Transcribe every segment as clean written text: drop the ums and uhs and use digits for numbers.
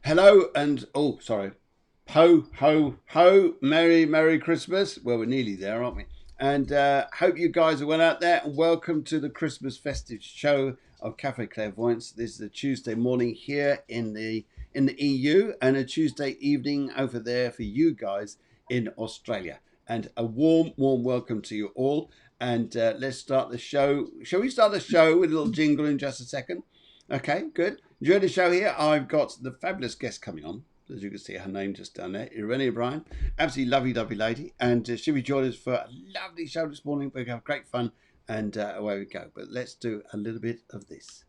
Hello and sorry. Ho ho ho! Merry Christmas. Well, we're nearly there, aren't we? And hope you guys are well out there. And welcome to the Christmas festive show of Cafe Clairvoyance. This is a Tuesday morning here in the EU, and a Tuesday evening over there for you guys in Australia. And a warm welcome to you all. And let's start the show. Shall we start the show with a little jingle in just a second? Okay, good. Enjoy the show here. I've got the fabulous guest coming on. As you can see, her name just down there, Irene Bryan. Absolutely lovely lady. And she'll be joining us for a lovely show this morning. We're going to have great fun, and away we go. But let's do a little bit of this.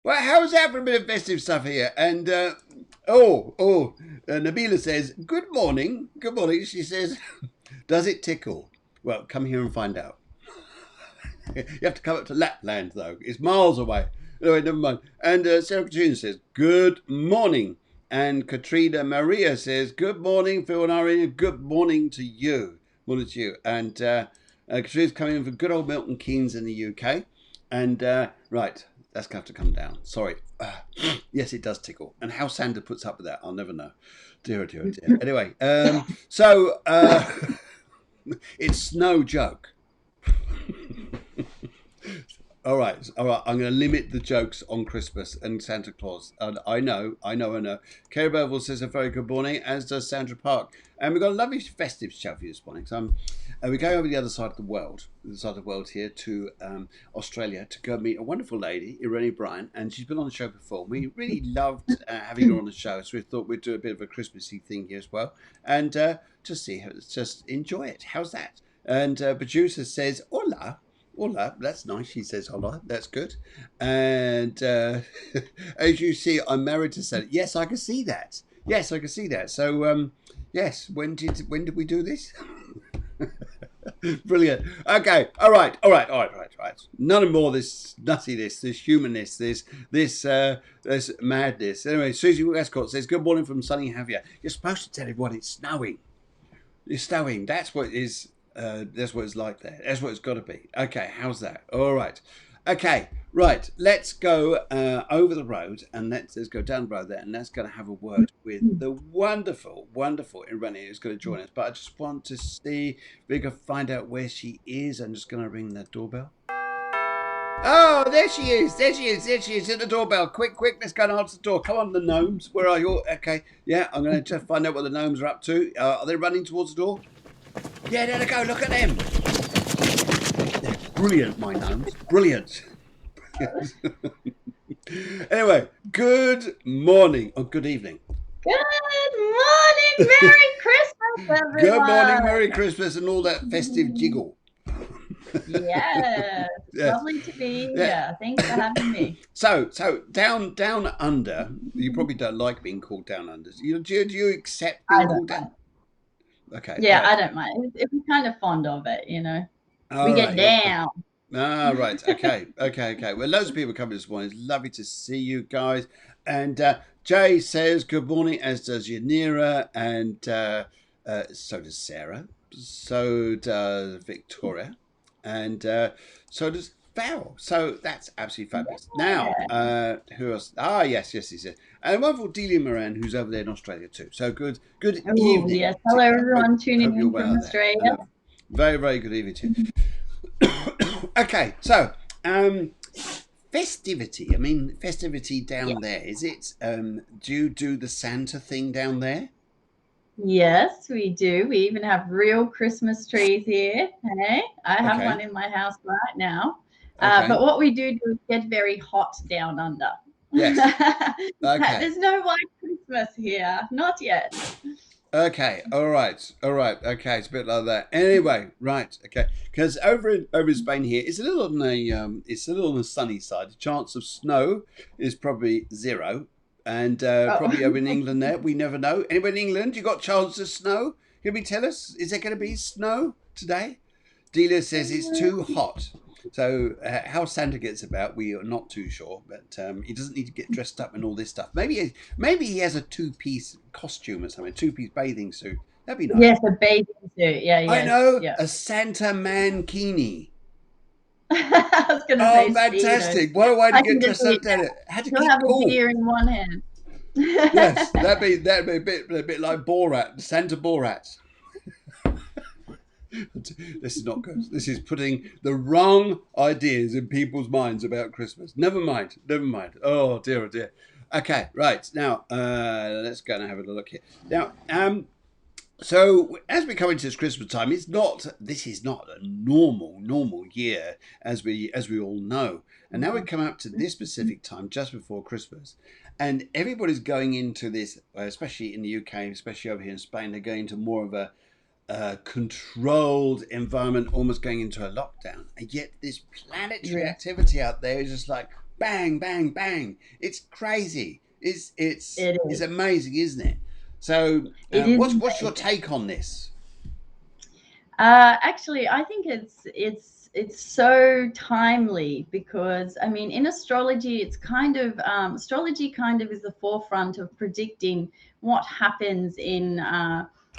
Well, how's that for a bit of festive stuff here? And Nabila says, "Good morning, good morning." She says, "Does it tickle?" Well, come here and find out. You have to come up to Lapland though; it's miles away. Anyway, never mind. And Sarah Katrina says, "Good morning." And Katrina Maria says, "Good morning, Phil and Irene. Good morning to you. Morning to you." And Katrina's coming in from good old Milton Keynes in the UK. And right. That's going to have to come down. Sorry. Yes, it does tickle. And how Sandra puts up with that, I'll never know. Dear. Anyway, it's no joke. All right. I'm going to limit the jokes on Christmas and Santa Claus. I know. Kerry Burville says a very good morning, as does Sandra Park. And we've got a lovely festive show for you this morning. So we're going over the other side of the world, here to Australia to go meet a wonderful lady, Irene Bryan, and she's been on the show before. We really loved having her on the show, so we thought we'd do a bit of a Christmassy thing here as well, and just enjoy it. How's that? And producer says, "Hola." Hola, that's nice. She says hola, that's good. And as you see, I'm married to Sally. Yes, I can see that. So, yes, when did we do this? Brilliant. Okay. All right. None more this nuttiness, this humanness, this madness. Anyway, Susie Westcott says, "Good morning from sunny Javier." You're supposed to tell everyone it's snowing. It's snowing. That's what it is. That's what it's like there. That's what it's got to be. Okay, how's that? All right. Okay, right. Let's go over the road and let's go down the road there, and let's go to have a word with the wonderful Irene who's going to join us. But I just want to see if we can find out where she is. I'm just going to ring the doorbell. Oh, there she is. Hit the doorbell. Quick. Let's go and answer the door. Come on, the gnomes. Where are you? Okay. Yeah, I'm going to just find out what the gnomes are up to. Are they running towards the door? Yeah, there they go. Look at them. They're brilliant, my gnomes. Brilliant. Anyway, good morning or good evening. Good morning. Merry Christmas, everyone. Good morning, Merry Christmas, and all that festive jiggle. Yes. Lovely to be here. Thanks for having me. So down under, you probably don't like being called down under. Do you accept being called down? Okay. Yeah, right. I don't mind. If we're kind of fond of it, we get down. Right. Okay. Well, loads of people coming this morning. It's lovely to see you guys. And Jay says good morning, as does Yanira, and so does Sarah. So does Victoria. And so does Val. So that's absolutely fabulous. Yeah. Now, who else? Yes. And wonderful Delia Moran, who's over there in Australia too. So good evening. Yes, hello everyone tuning in from Australia. Very, very good evening to you. Okay, so festivity. I mean, festivity down there. Is it? Do you do the Santa thing down there? Yes, we do. We even have real Christmas trees here. Hey, I have one in my house right now. But what we do is get very hot down under. Yes. Okay. There's no white Christmas here. Not yet. Okay, all right, okay, it's a bit like that. Anyway, right, okay, because over in Spain here, it's a little on the sunny side. The chance of snow is probably zero, and probably over in Oh. England there, we never know. Anybody in England, you got chance of snow? Can we tell us? Is there going to be snow today? Dealer says it's too hot. So how Santa gets about, we are not too sure. But he doesn't need to get dressed up and all this stuff. Maybe he has a two-piece costume or something, two-piece bathing suit. That'd be nice. Yes, a bathing suit. Yeah, I yes, know yeah. a Santa mankini. I was going to Oh, say speedos. fantastic! What a way to I get can just dressed see up, it now. Dad. Had to He'll keep have a cool. beer in one hand. Yes, that'd be a bit like Borat, Santa Borat. This is not good. This is putting the wrong ideas in people's minds about Christmas. Never mind. Never mind. Oh dear, oh dear. Okay, right now let's go and have a look here. Now, so as we come into this Christmas time, it's not. This is not a normal year, as we all know. And now we come up to this specific time just before Christmas, and everybody's going into this, especially in the UK, especially over here in Spain. They're going into more of a controlled environment, almost going into a lockdown. And yet, this planetary Yeah, activity out there is just like bang, bang, bang. It's crazy. it It's is. amazing, isn't it? So, It is what's your amazing. take on this? Actually, I think it's so timely because I mean, in astrology, it's kind of astrology kind of is the forefront of predicting what happens in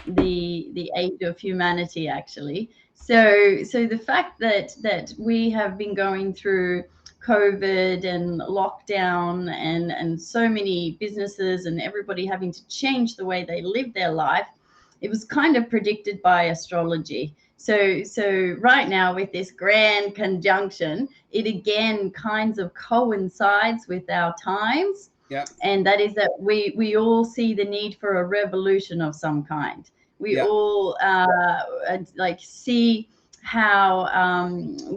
the age of humanity. Actually, so the fact that we have been going through COVID and lockdown and so many businesses and everybody having to change the way they live their life, it was kind of predicted by astrology. So right now with this grand conjunction, it again kinds of coincides with our times, Yeah, and that is that we all see the need for a revolution of some kind. We yeah, all like see how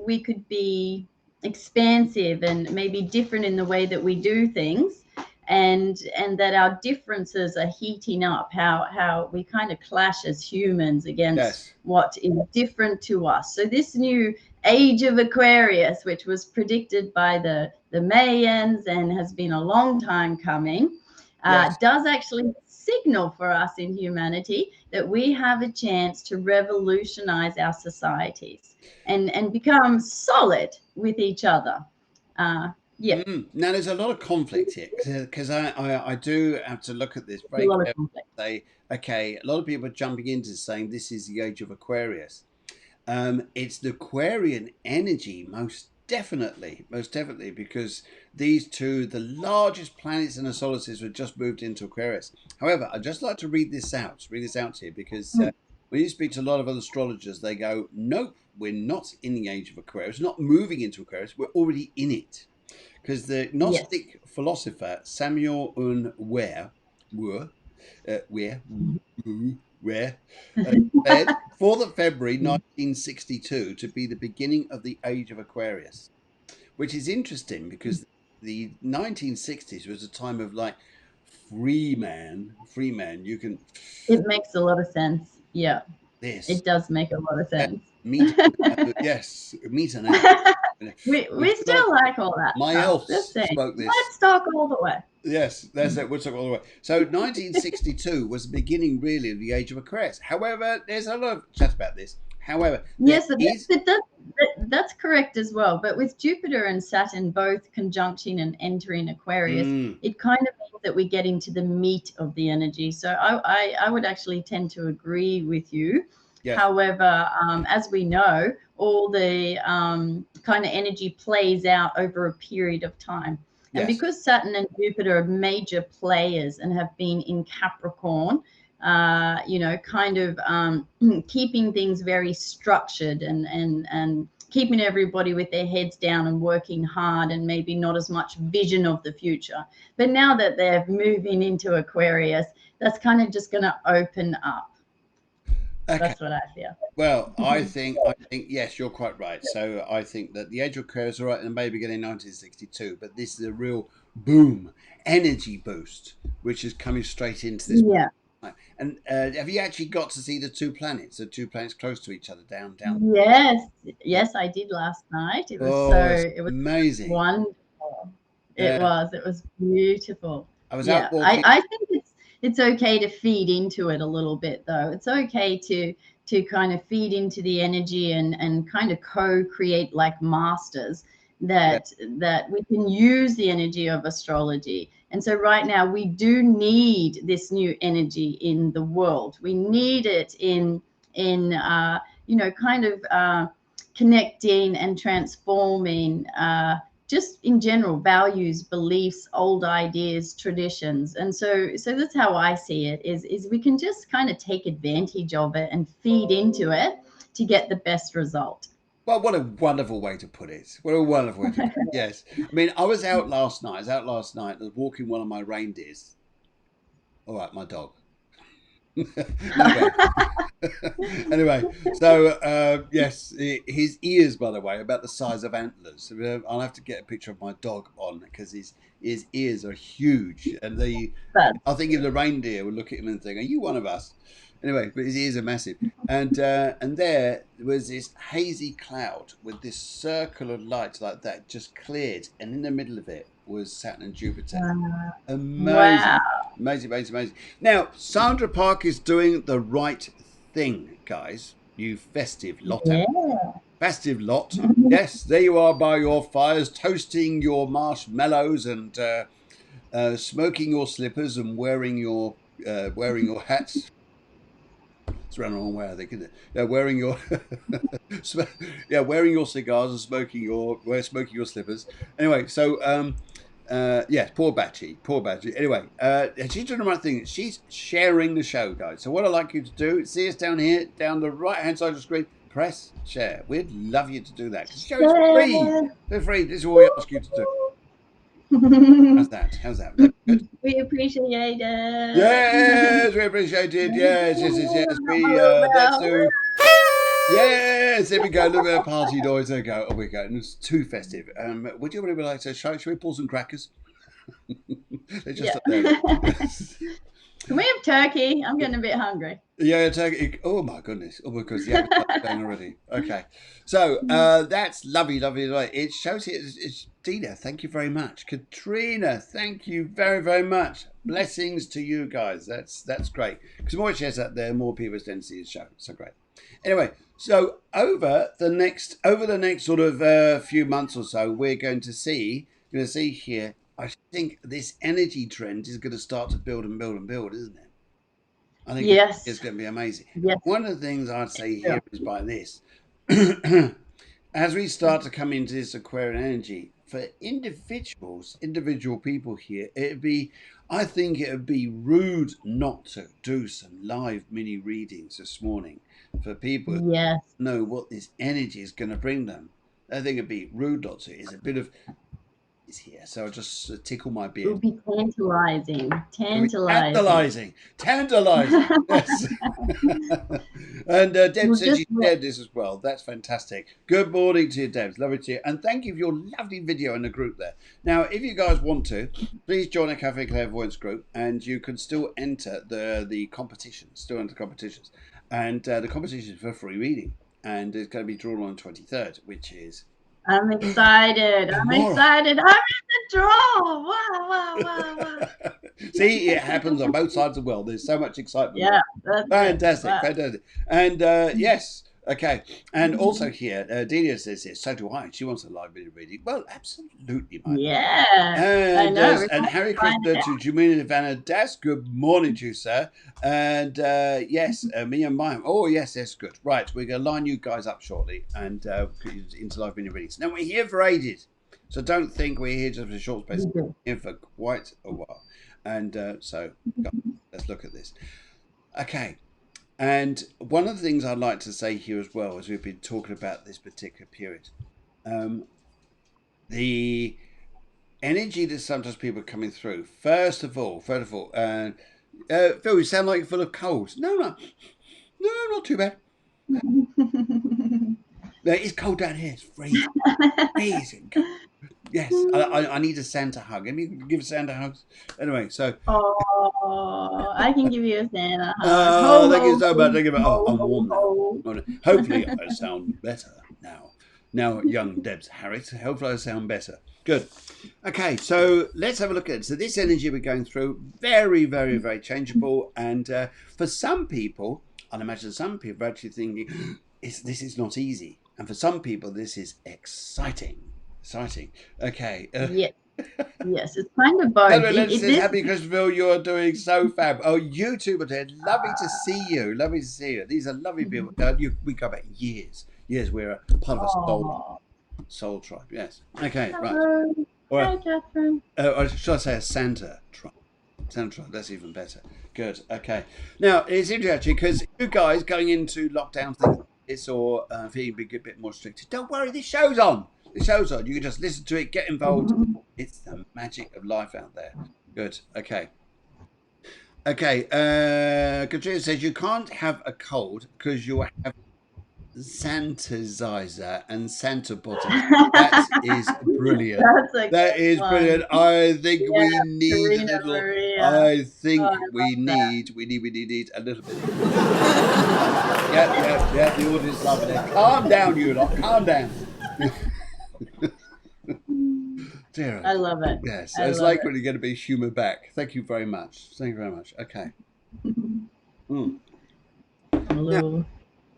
we could be expansive and maybe different in the way that we do things, and that our differences are heating up, how we kind of clash as humans against yes, what is different to us. So this new age of Aquarius, which was predicted by the Mayans and has been a long time coming, yes. does actually signal for us in humanity that we have a chance to revolutionize our societies and become solid with each other. Uh, yeah, Now, there's a lot of conflict here because I do have to look at this a very lot of carefully. conflict. Say, okay, a lot of people are jumping into saying this is the age of Aquarius. It's the Aquarian energy, most definitely, because these two, the largest planets in the solar system, have just moved into Aquarius. However, I'd just like to read this out here, because when you speak to a lot of other astrologers, they go, nope, we're not in the age of Aquarius, we're not moving into Aquarius, we're already in it. Because the Yes. Gnostic philosopher Samuel Un Weir, Weir, said 4th of February 1962 to be the beginning of the age of Aquarius, which is interesting because the 1960s was a time of like free man. You can It makes a lot of sense. Yeah, this, it does make a lot of yeah, sense. meet, yes, meet an elf. We We've got still like all that my stuff. Just elves saying. spoke this. Let's talk all the way. Yes, that's it. We'll talk all the way. So 1962 was the beginning, really, of the age of Aquarius. However, there's a lot of chat about this. However, there Yes, is. that's correct as well. But with Jupiter and Saturn both conjuncting and entering Aquarius, Mm, it kind of means that we get into the meat of the energy. So I would actually tend to agree with you. yes, However, as we know, all the kind of energy plays out over a period of time. And yes, because Saturn and Jupiter are major players and have been in Capricorn, kind of keeping things very structured and keeping everybody with their heads down and working hard and maybe not as much vision of the future. But now that they're moving into Aquarius, that's kind of just going to open up. okay. That's what I feel. Well, I think yes, you're quite right. So I think that the age of Aquarius, all right, and maybe getting 1962, but this is a real boom, energy boost, which is coming straight into this. Yeah. Right. And have you actually got to see the two planets close to each other down? Yes, yes, I did last night. Oh, it's It was amazing. wonderful. Yeah. It was beautiful. I was Yeah, out walking. I think it's okay to feed into it a little bit though. It's okay to kind of feed into the energy and kind of co-create like masters Yeah. that we can use the energy of astrology. And so right now we do need this new energy in the world. We need it in kind of connecting and transforming just in general values, beliefs, old ideas, traditions. And so that's how I see it is we can just kind of take advantage of it and feed into it to get the best result. Well, what a wonderful way to put it. What a wonderful way to put it. Yes. I mean, I was out last night. I was walking one of my reindeers. All right, my dog. Anyway, anyway, so yes, his ears, by the way, are about the size of antlers. I'll have to get a picture of my dog on because his ears are huge, and But I think if the reindeer would look at him and think, "Are you one of us?" Anyway, but his ears are massive, and there was this hazy cloud with this circle of light like that just cleared, and in the middle of it was Saturn and Jupiter. wow. Amazing, amazing, amazing, amazing. Now, Sandra Park is doing the right thing, guys. You festive lot out. Yeah. Festive lot. Yes, there you are by your fires, toasting your marshmallows and smoking your slippers and wearing your hats. It's run the wrong way, I think, isn't it? Yeah, wearing your wearing your cigars and smoking your slippers. Anyway, so yes, poor Batchy. Anyway, she's doing the right thing. She's sharing the show, guys. So what I'd like you to do, see us down here, down the right-hand side of the screen, press share. We'd love you to do that. Because the show is free. They're free. This is what we ask you to do. How's that? How's that? Is that good? We appreciate it. Yes, we appreciate it. Yes. Let's do. Yes, there we go. Look at that party noise. There we go. Oh, we go. And it's too festive. Would you really like to should we pull some crackers? They're just up there. Can we have turkey? I'm getting a bit hungry. Yeah, turkey. Oh my goodness. Oh, because the appetite's going already. Okay. So that's lovely. It shows it. It's Dina. Thank you very much. Katrina, thank you very, very much. Blessings to you guys. That's great. Because the more it shares out there, more people tend to see the show. So great. Anyway, so over the next sort of few months or so, we're going to see here. I think this energy trend is going to start to build, isn't it? I think it's going to be amazing. Yes. One of the things I'd say here is by this, as we start to come into this Aquarian energy, for individual people here, I think it would be rude not to do some live mini readings this morning for people who know what this energy is going to bring them. I think it'd be rude not to. It's a bit of here, so I'll just tickle my beard. It would be tantalizing. Yes. And Deb says she shared this as well. That's fantastic. Good morning to you, Deb. Love it to you, and thank you for your lovely video in the group there. Now, if you guys want to, please join a Cafe Clairvoyance group, and you can still enter the competitions. And the competition is for free reading, and it's going to be drawn on the 23rd, which is. I'm excited. I'm in the draw. Wow. See, it happens on both sides of the world. There's so much excitement. Yeah. Fantastic. And yes, okay. And also here, Delia says this, so do I. She wants a live video reading. Well, absolutely, mate. Yeah. And, I know. And Harry Krishna to Jumina Vanna Das, good morning to you, sir. And yes, me and mine. Oh, yes, that's good. Right, we're going to line you guys up shortly and into live video readings. Now, we're here for ages. So don't think we're here just for a short space. We're here for quite a while. And so let's look at this. Okay. And one of the things I'd like to say here as well, as we've been talking about this particular period, the energy that sometimes people are coming through. First of all, Phil, you sound like you're full of colds. No, not too bad. No, it's cold down here. It's freezing. Yes, I need a Santa hug. Can you give Santa hugs? Anyway, so. Oh, Oh, I can give you a Santa hug. Oh, Ho, thank you ho, so much. ho, Thank you. Oh, ho, I'm ho, warm now. ho. Oh, no. Hopefully, I sound better now. Now, young Debs Harris. Hopefully, I sound better. Good. Okay, so let's have a look at it. So, this energy we're going through, very, very, very changeable. And for some people, I'd imagine some people are actually thinking, this is not easy. And for some people, this is exciting. Exciting. Okay. Yes, yes, it's kind of both. Hello, Len says, This, happy Christmasville. You're doing so fab. Oh, you too, but lovely to see you. Lovely to see you. These are lovely people. We go back years. Years. We're a part of a oh, soul tribe. Yes. Okay. Right. hello. All right. Hi, Catherine. Or should I say a Santa tribe? Santa tribe. That's even better. Good. Okay. Now it's interesting actually because you guys going into lockdown things like this or feeling a bit more restricted. Don't worry. This show's on. The show's on. You can just listen to it, get involved. It's the magic of life out there. Good. Okay. Okay. Katrina says you can't have a cold because you have Sanitizer and Santa bottles. That is brilliant. That's a That good is one. brilliant. I think Yeah, we need a Karina little. Maria. I Oh, think I we love that. need a little bit. Yeah. The audience is loving it. Calm down, you lot. Calm down. Dear. I love it. Yes, I it's love like when you get a bit of humour back. Thank you very much. Thank you very much. Okay. it. Mm. Now, Hello.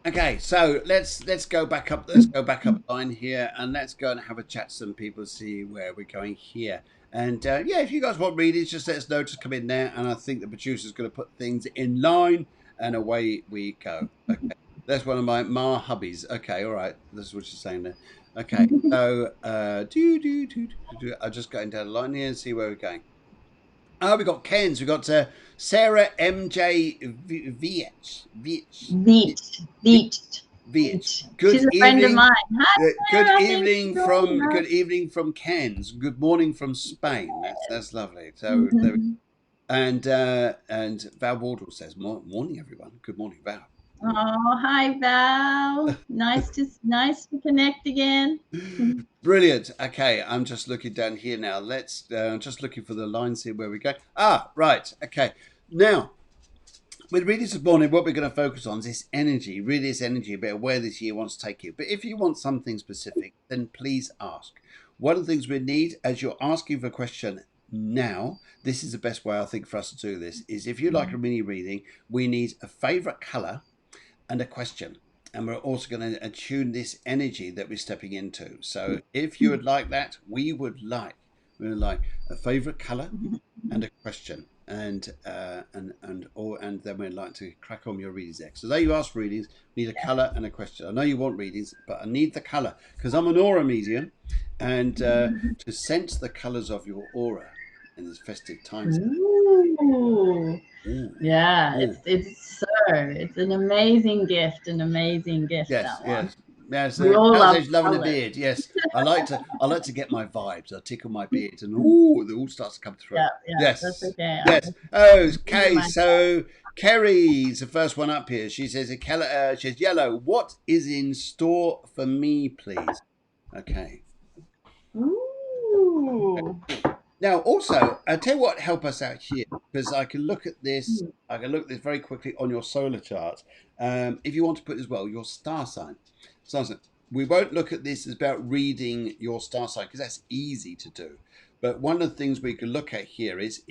okay, so let's go back up. Let's go back up line here, and let's go and have a chat to some people, see where we're going here. And yeah, if you guys want readings, just let us know. Just come in there, and I think the producer's going to put things in line, and away we go. Okay, that's one of my hubbies. Okay, all right, that's what you're saying there. Okay, so I'll just go down the line here and see where we're going. Oh, we got Ken's. We got Sarah MJ VH. Beach. Beach. VH. She's Good a friend of evening. mine. Hi, Sarah. Thanks for joining us. Good evening from Ken's. Good morning from Spain. That's lovely. So there we Mhm. and Val Wardle says, morning everyone. Good morning, Val. Oh, hi, Val. Nice to connect again. Brilliant. Okay, I'm just looking down here now. Let's just looking for the lines here where we go. Ah, right. Okay. Now, with readings this morning, what we're going to focus on is this energy, really this energy, a bit of where this year wants to take you. But if you want something specific, then please ask. One of the things we need, as you're asking for a question now, this is the best way I think for us to do this, is if you like a mini reading, we need a favourite colour and a question. And we're also going to attune this energy that we're stepping into. So if you would like that, we would like a favourite colour and a question. And then we'd like to crack on your readings next. So there you ask for readings, need a colour and a question. I know you want readings, but I need the colour because I'm an aura medium, and to sense the colours of your aura in this festive times. Ooh. Ooh. Yeah, Ooh. it's an amazing gift, Yes, that one. yes. We all love How's loving a colors. beard? Yes, I like to get my vibes. I tickle my beard, and ooh, it all starts to come through. Yeah, that's okay. Yes. Okay, so Kerry's the first one up here. She says, she says, yellow. What is in store for me, please? Okay. Ooh. Now, also, I'll tell you what help us out here, because I can look at this. I can look at this very quickly on your solar chart. If you want to put as well your star sign. We won't look at this as about reading your star sign because that's easy to do. But one of the things we can look at here is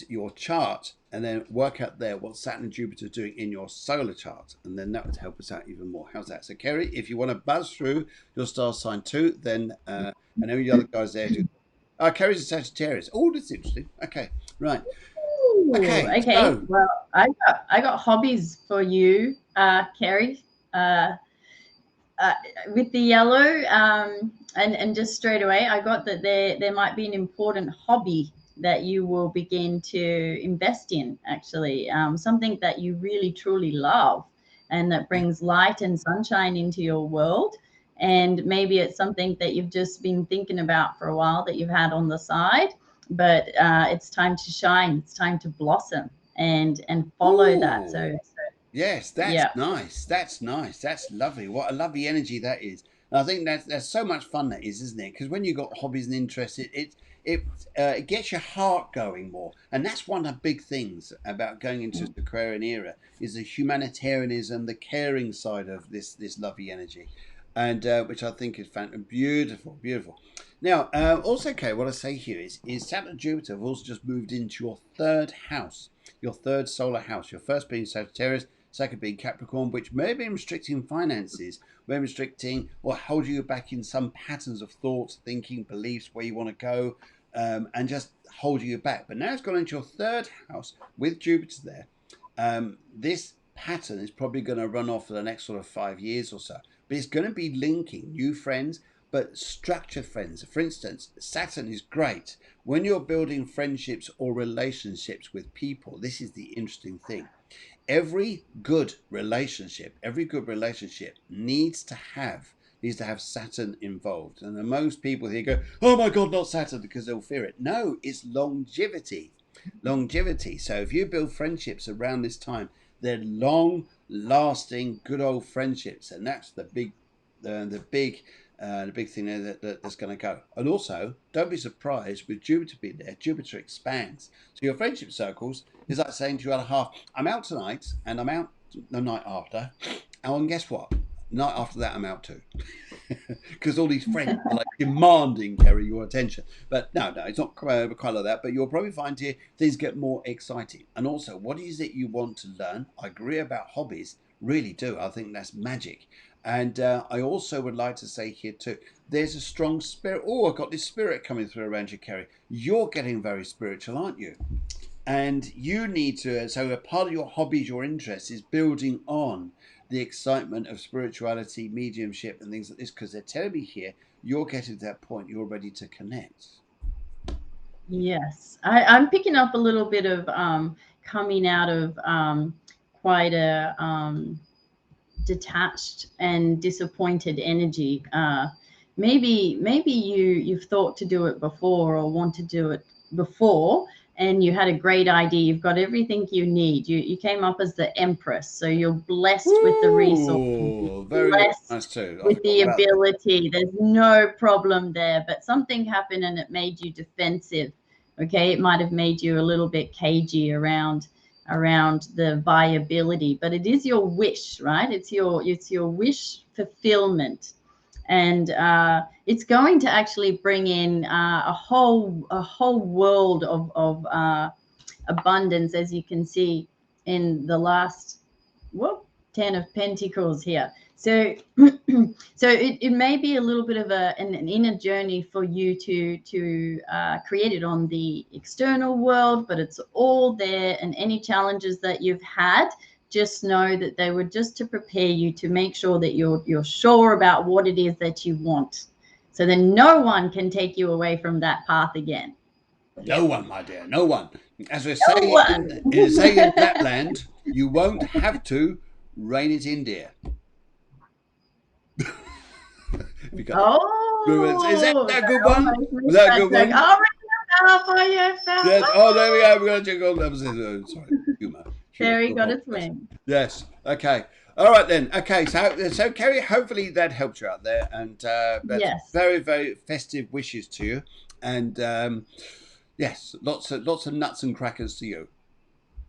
your chart, and then work out there what Saturn and Jupiter are doing in your solar chart, and then that would help us out even more. How's that? So, Kerry, if you want to buzz through your star sign too, then I know the other guys there do. Kerry's a Sagittarius. Oh, that's interesting. Okay, right. Ooh, Okay, okay. so Well, I got hobbies for you, Kerry. With the yellow, and just straight away, I got that there might be an important hobby that you will begin to invest in. Actually, something that you really truly love, and that brings light and sunshine into your world. And maybe it's something that you've just been thinking about for a while that you've had on the side, but it's time to shine. It's time to blossom and follow that. ooh, So yes, that's yeah. nice. That's nice. That's lovely. What a lovely energy that is. And I think that's so much fun that is, isn't it? Because when you've got hobbies and interests, it gets your heart going more, and that's one of the big things about going into the Aquarian era is the humanitarianism, the caring side of this lovely energy, and which I think is beautiful, beautiful. Now, also, okay, what I say here is Saturn and Jupiter have also just moved into your third house, your third solar house. Your first being Sagittarius, second being Capricorn, which may be restricting finances, may be restricting or holding you back in some patterns of thoughts, thinking, beliefs, where you want to go, and just holding you back. But now it's gone into your third house with Jupiter there. This pattern is probably going to run off for the next sort of 5 years or so. But it's going to be linking new friends, but structured friends. For instance, Saturn is great when you're building friendships or relationships with people. This is the interesting thing. Every good relationship needs to have Saturn involved. And most people here go, oh my God, not Saturn, because they'll fear it. No, it's longevity. So if you build friendships around this time, they're long lasting, good old friendships. And that's the big thing there that's going to go. And also, don't be surprised with Jupiter being there. Jupiter expands. So your friendship circles is like saying to your other half, I'm out tonight and I'm out the night after. And guess what? Night after that, I'm out too. Because all these friends are like demanding, Kerry, your attention. But no, it's not quite like that. But you'll probably find here things get more exciting. And also, what is it you want to learn? I agree about hobbies. Really do. I think that's magic. And I also would like to say here too, there's a strong spirit. Oh, I've got this spirit coming through around you, Kerry. You're getting very spiritual, aren't you? And you need to, so a part of your hobbies, your interests is building on the excitement of spirituality, mediumship and things like this, because they're telling me here, you're getting to that point, you're ready to connect. Yes, I'm picking up a little bit of coming out of quite a detached and disappointed energy. Maybe you've thought to do it before or want to do it before, and you had a great idea. You've got everything you need. You came up as the Empress, so you're blessed with the resources, very blessed nice too. with the ability. There's no problem there, but something happened and it made you defensive. Okay, it might have made you a little bit cagey around the viability, but it is your wish, right? It's your wish fulfillment, and it's going to actually bring in a whole world of abundance, as you can see in the last 10 of Pentacles here. So so it may be a little bit of an inner journey for you to create it on the external world, but it's all there. And any challenges that you've had, just know that they were just to prepare you to make sure that you're sure about what it is that you want, so then no one can take you away from that path again. No one, my dear, no one. As we say in Lapland, you won't have to rein it in, dear. Is that a good one? Was that a good one? Yes. Oh, there we go. We're going to check all that. Sorry, humor. Terry got its wing. Yes. Okay. All right then. Okay. So Kerry, hopefully that helped you out there, and yes, very very festive wishes to you, and yes, lots of nuts and crackers to you.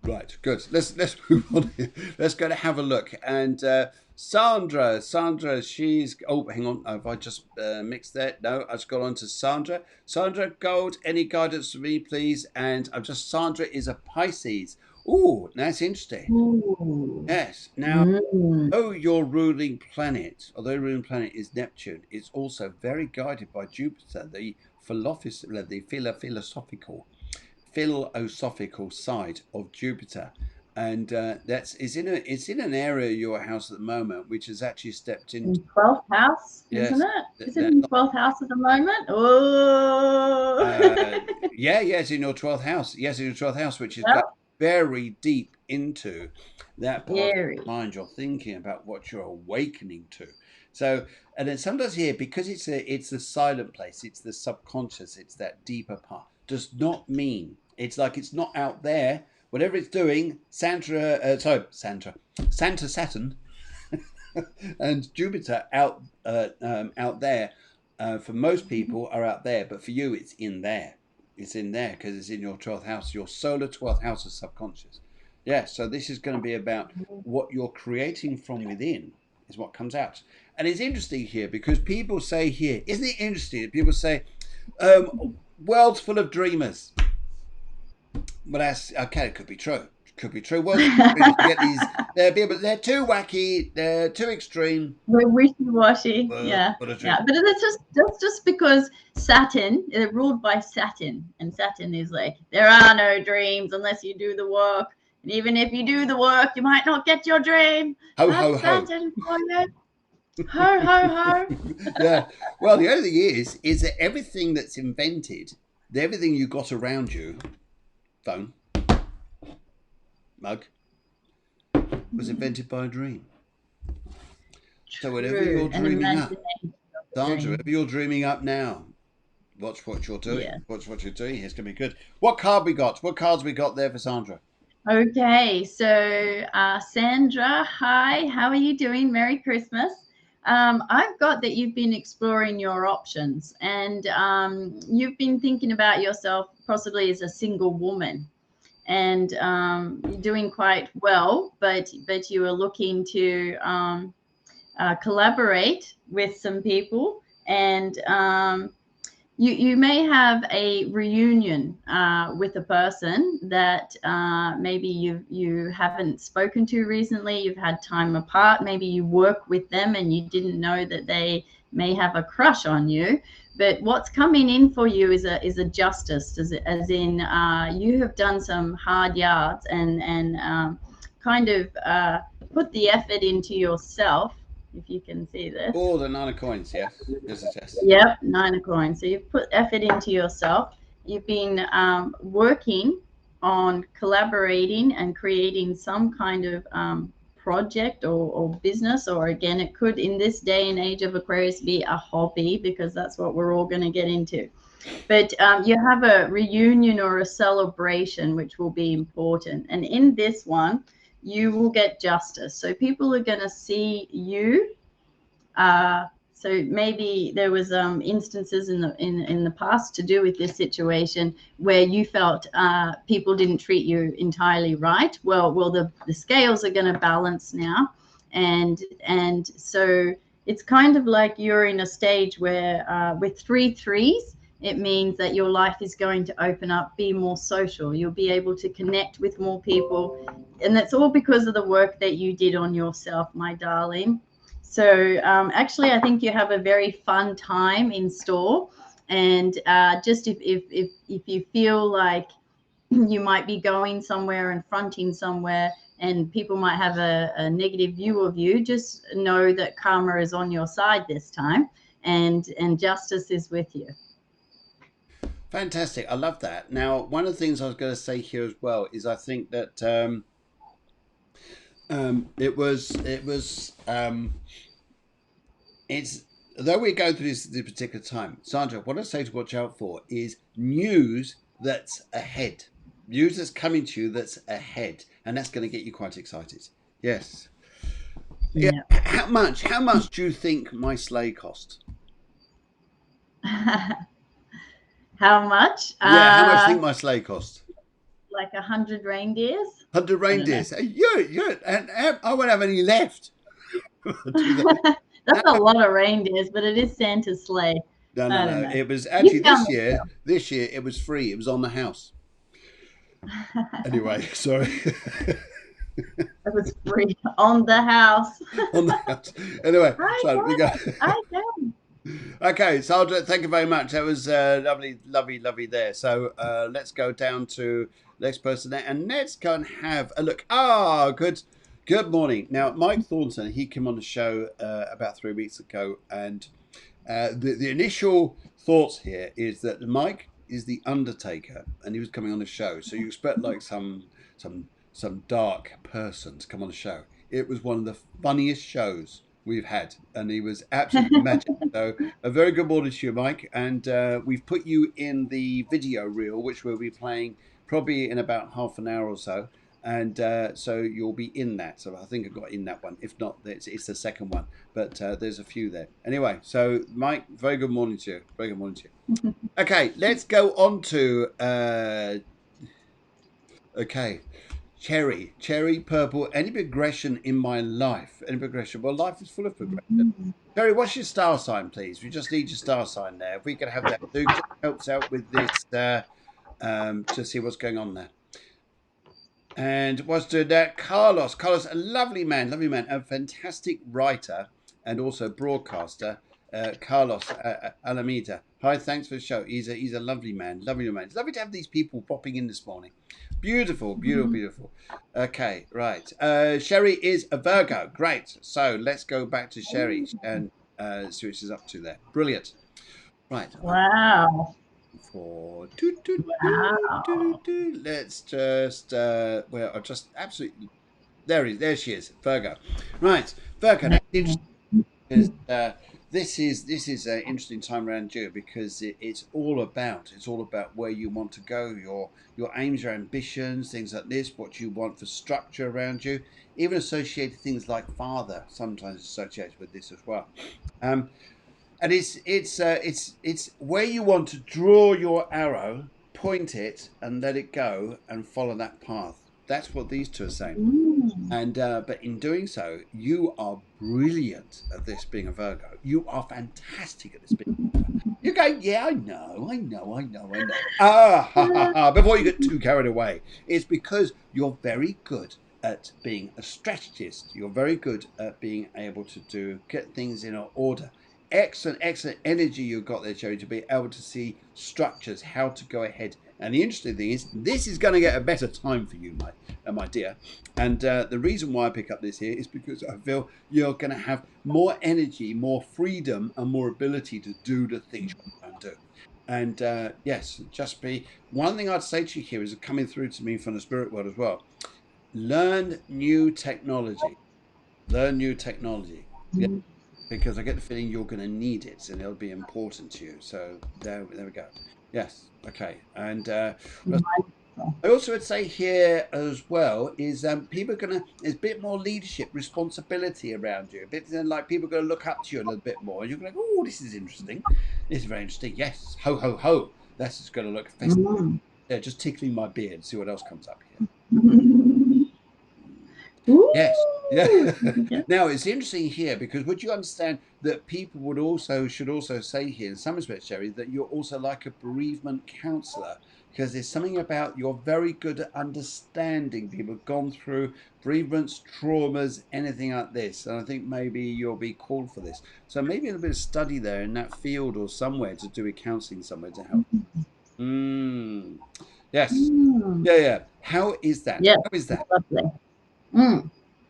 Right, good. Let's move on here. Let's go to have a look. And Sandra, she's... Oh, hang on. Have I just mixed that? No, I've just got on to Sandra. Sandra Gold, any guidance for me, please? And Sandra is a Pisces. Oh, that's interesting. Ooh. Yes. Now, although your ruling planet is Neptune, it's also very guided by Jupiter, the philosophical side of Jupiter, and it's in an area of your house at the moment which has actually stepped into 12th house, yes, isn't it? Is it in 12th house at the moment? Oh, it's in your 12th house. Yes, in your 12th house, which is going very deep into that part of your mind. You're thinking about what you're awakening to. So, and then sometimes here, because it's a silent place, it's the subconscious, it's that deeper part, does not mean it's like it's not out there. Whatever it's doing, Santa Saturn and Jupiter out out there. For most people are out there, but for you, it's in there. It's in there because it's in your 12th house, your solar 12th house of subconscious. Yeah, so this is going to be about what you're creating from within is what comes out. And it's interesting here because people say here, isn't it interesting that people say, world's full of dreamers. Well, that's okay. It could be true. It could be true. World's full of dreamers. You get these, they're too wacky, they're too extreme. We're wishy-washy. Yeah, But a yeah. dream. But that's just because Saturn, they're ruled by Saturn, and Saturn is like, there are no dreams unless you do the work. And even if you do the work, you might not get your dream. Ho, ho, That's ho. Saturn for you. Ho, ho, ho. Yeah. Well, the only thing is that everything that's invented, everything you got around you, phone, mug, was invented by a dream. So whatever True. you're And dreaming up, imagination of the Sandra, dream. whatever you're dreaming up now, watch what you're doing. Yeah. Watch what you're doing. It's going to be good. What card we got? What cards we got there for Sandra? Okay, so Sandra, hi, how are you doing? Merry Christmas. I've got that you've been exploring your options, and you've been thinking about yourself possibly as a single woman, and you're doing quite well, but you are looking to collaborate with some people, and you may have a reunion with a person that maybe you haven't spoken to recently. You've had time apart. Maybe you work with them and you didn't know that they may have a crush on you. But what's coming in for you is a justice, as in you have done some hard yards and kind of put the effort into yourself. If you can see this. Oh, the 9 of coins. Yes. Yes, yes, yes. Yep, 9 of coins. So you've put effort into yourself. You've been working on collaborating and creating some kind of project or business, or again, it could in this day and age of Aquarius be a hobby, because that's what we're all going to get into. But you have a reunion or a celebration, which will be important. And in this one, you will get justice. So people are going to see you. So maybe there was instances in the past to do with this situation where you felt people didn't treat you entirely right. Well, the scales are going to balance now, and so it's kind of like you're in a stage where with 3 threes, it means that your life is going to open up, be more social. You'll be able to connect with more people, and that's all because of the work that you did on yourself, my darling. So actually, I think you have a very fun time in store. And just if you feel like you might be going somewhere and fronting somewhere and people might have a negative view of you, just know that karma is on your side this time, and justice is with you. Fantastic. I love that. Now, one of the things I was going to say here as well is I think that it's though we go through this particular time, Sandra, what I say to watch out for is news that's ahead, news that's coming to you that's ahead, and that's going to get you quite excited. Yes. Yeah. Yeah. How much do you think my sleigh cost? How much? Yeah, how much do you think my sleigh cost? Like 100 reindeers? 100 I don't know. reindeers. And I won't have any left. Do that. That's a lot of reindeers, but it is Santa's sleigh. No, I no, don't no. know. It was You actually tell this me. year. This year it was free. It was on the house. Anyway, sorry. It was free on the house. On the house. Anyway, I so we go. can. I can. Okay, Sandra, thank you very much. That was lovely, lovely, lovely there. So let's go down to next person there, and let's go and have a look. Ah, good morning. Now, Mike Thornton, he came on the show about 3 weeks ago, and the initial thoughts here is that Mike is the Undertaker, and he was coming on the show. So you expect like some dark person to come on the show. It was one of the funniest shows we've had, and he was absolutely magic. So a very good morning to you, Mike, and we've put you in the video reel, which we'll be playing probably in about half an hour or so. And so you'll be in that. So I think I got in that one. If not, it's the second one. But there's a few there. Anyway, so Mike, very good morning to you. Very good morning to you. Okay, let's go on to okay. Cherry, purple. Any progression in my life? Any progression? Well, life is full of progression. Cherry, what's your star sign, please? We just need your star sign there. If we could have that, Duke, just helps out with this to see what's going on there. And was to that Carlos, a lovely man, a fantastic writer and also broadcaster. Carlos Alameda. Hi, thanks for the show. He's a lovely man, lovely man. It's lovely to have these people popping in this morning. Beautiful, beautiful, beautiful. Okay, right. Sherry is a Virgo. Great. So let's go back to Sherry and see what she's up to there. Brilliant. Right. Wow. For Wow. let's just well, I'll just absolutely there she is, Virgo. Right, Virgo. That's interesting because this is an interesting time around you because it's all about where you want to go, your aims, your ambitions, things like this, what you want for structure around you, even associated things like father sometimes associated with this as well. And it's where you want to draw your arrow, point it, and let it go, and follow that path. That's what these two are saying. And but in doing so, you are brilliant at this being a Virgo. You are fantastic at this being. You're going, yeah, I know. Ah, ha, ha, ha. Before you get too carried away, it's because you're very good at being a strategist. You're very good at being able to get things in order. Excellent energy you've got there, Jerry, to be able to see structures, how to go ahead. And the interesting thing is, this is going to get a better time for you, my dear. And the reason why I pick up this here is because I feel you're going to have more energy, more freedom, and more ability to do the things you want to do. And yes, just be one thing I'd say to you here is coming through to me from the spirit world as well. Learn new technology. Yeah, because I get the feeling you're going to need it and it'll be important to you. So there we go. Yes. Okay. And I also would say here as well is people are going to, there's a bit more leadership responsibility around you. A bit like people are going to look up to you a little bit more. And you're going to go, oh, this is interesting. This is very interesting. Yes. Ho, ho, ho. That's just going to look festive. Yeah, just tickling my beard. See what else comes up here. Yes. Yeah. Now it's interesting here because would you understand that people should also say here in some respects, Sherry, that you're also like a bereavement counsellor because there's something about you're very good at understanding people who've gone through bereavements, traumas, anything like this. And I think maybe you'll be called for this. So maybe a little bit of study there in that field or somewhere to do with counselling somewhere to help. Yes. Yeah. How is that? Yeah. How is that? Lovely.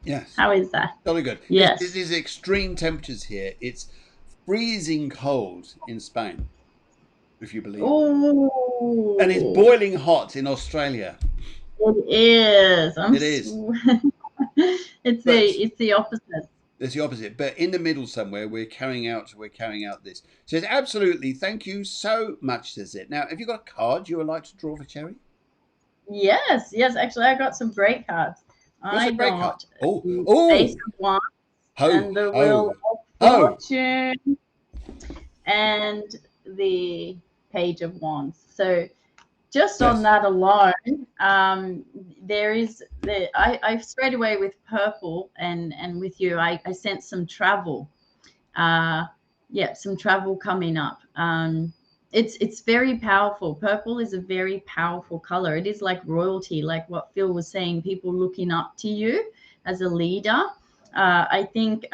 Yes. How is that? Jolly good. Yes. This is extreme temperatures here. It's freezing cold in Spain, if you believe. Oh. And it's boiling hot in Australia. It is. It is. It's the opposite. It's the opposite. But in the middle somewhere, we're carrying out this. So it's absolutely, thank you so much, says it. Now, have you got a card you would like to draw for Cherry? Yes. Actually, I got some great cards. I got the Ace of Wands and the Wheel of Fortune and the Page of Wands. So just on that alone, there is I straight away with purple and with you, I sense some travel. Some travel coming up. It's very powerful. Purple is a very powerful color. It is like royalty, like what Phil was saying, people looking up to you as a leader. I think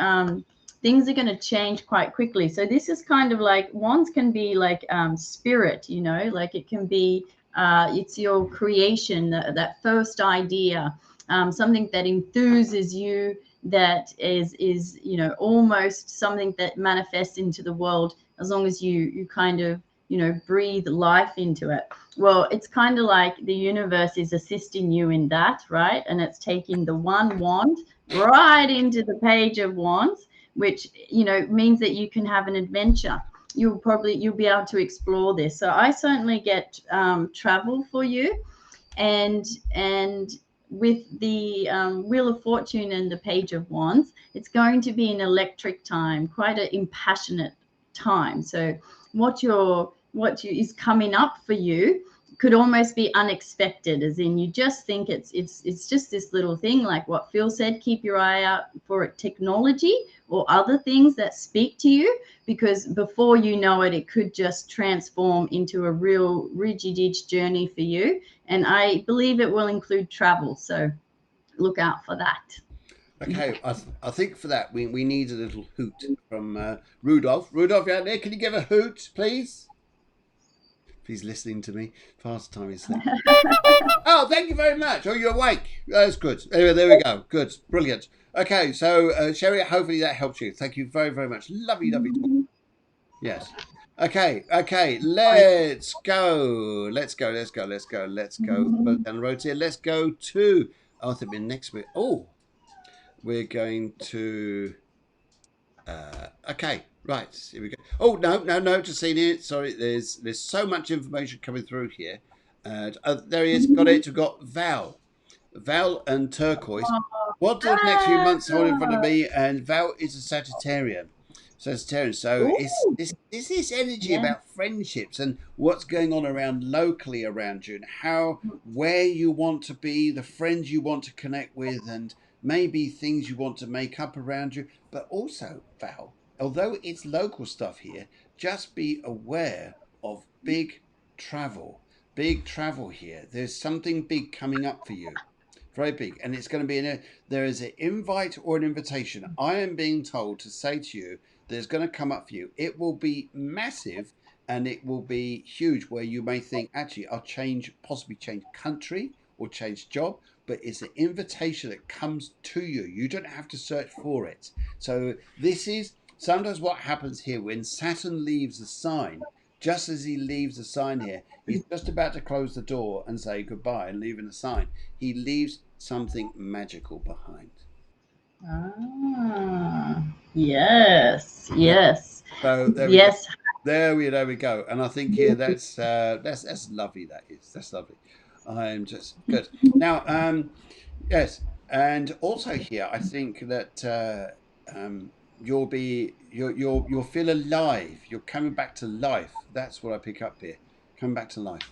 things are going to change quite quickly. So this is kind of like, wands can be like spirit, like it can be, it's your creation, that first idea, something that enthuses you, that is almost something that manifests into the world as long as you kind of breathe life into it. Well, it's kind of like the universe is assisting you in that, right? And it's taking the one wand right into the Page of Wands, which means that you can have an adventure. You'll be able to explore this. So I certainly get travel for you, and with the Wheel of Fortune and the Page of Wands, it's going to be an electric time, quite an impassionate time. So what is coming up for you could almost be unexpected, as in you just think it's just this little thing, like what Phil said, keep your eye out for technology or other things that speak to you, because before you know it, it could just transform into a real rigid journey for you. And I believe it will include travel, so look out for that. Okay, I think for that we need a little hoot from Rudolph. Rudolph, you out there? Can you give a hoot, please? If he's listening to me, past the time he's asleep. Oh, thank you very much. Oh, you're awake. That's good. Anyway, there we go. Good, brilliant. Okay, so Sherry, hopefully that helps you. Thank you very, very much. Lovely, lovely talk. Yes. Okay, let's go. Let's go. Both down the road here. Let's go to, I think we're next week. Oh, we're going to, okay, right, here we go. Oh, no, just seen it. Sorry, there's so much information coming through here. There he is, got it. We've got Val and Turquoise. What do the next few months hold in front of me? And Val is a Sagittarian. So it's this energy about friendships and what's going on around locally around you, and where you want to be, the friends you want to connect with, and maybe things you want to make up around you. But also, Val, although it's local stuff here, just be aware of big travel here. There's something big coming up for you. Very big, and it's going to be there is an invite or an invitation. I am being told to say to you, there's going to come up for you. It will be massive and it will be huge, where you may think, actually, I'll possibly change country or change job, but it's an invitation that comes to you. You don't have to search for it. So this is sometimes what happens here when Saturn leaves the sign. Just as he leaves the sign here, he's just about to close the door and say goodbye and leaving the sign. He leaves something magical behind. Yes. So there we go. There we go. And I think here that's lovely. That's lovely. I'm just good. Now, yes, and also here I think that you'll feel alive. You're coming back to life. That's what I pick up here. Coming back to life.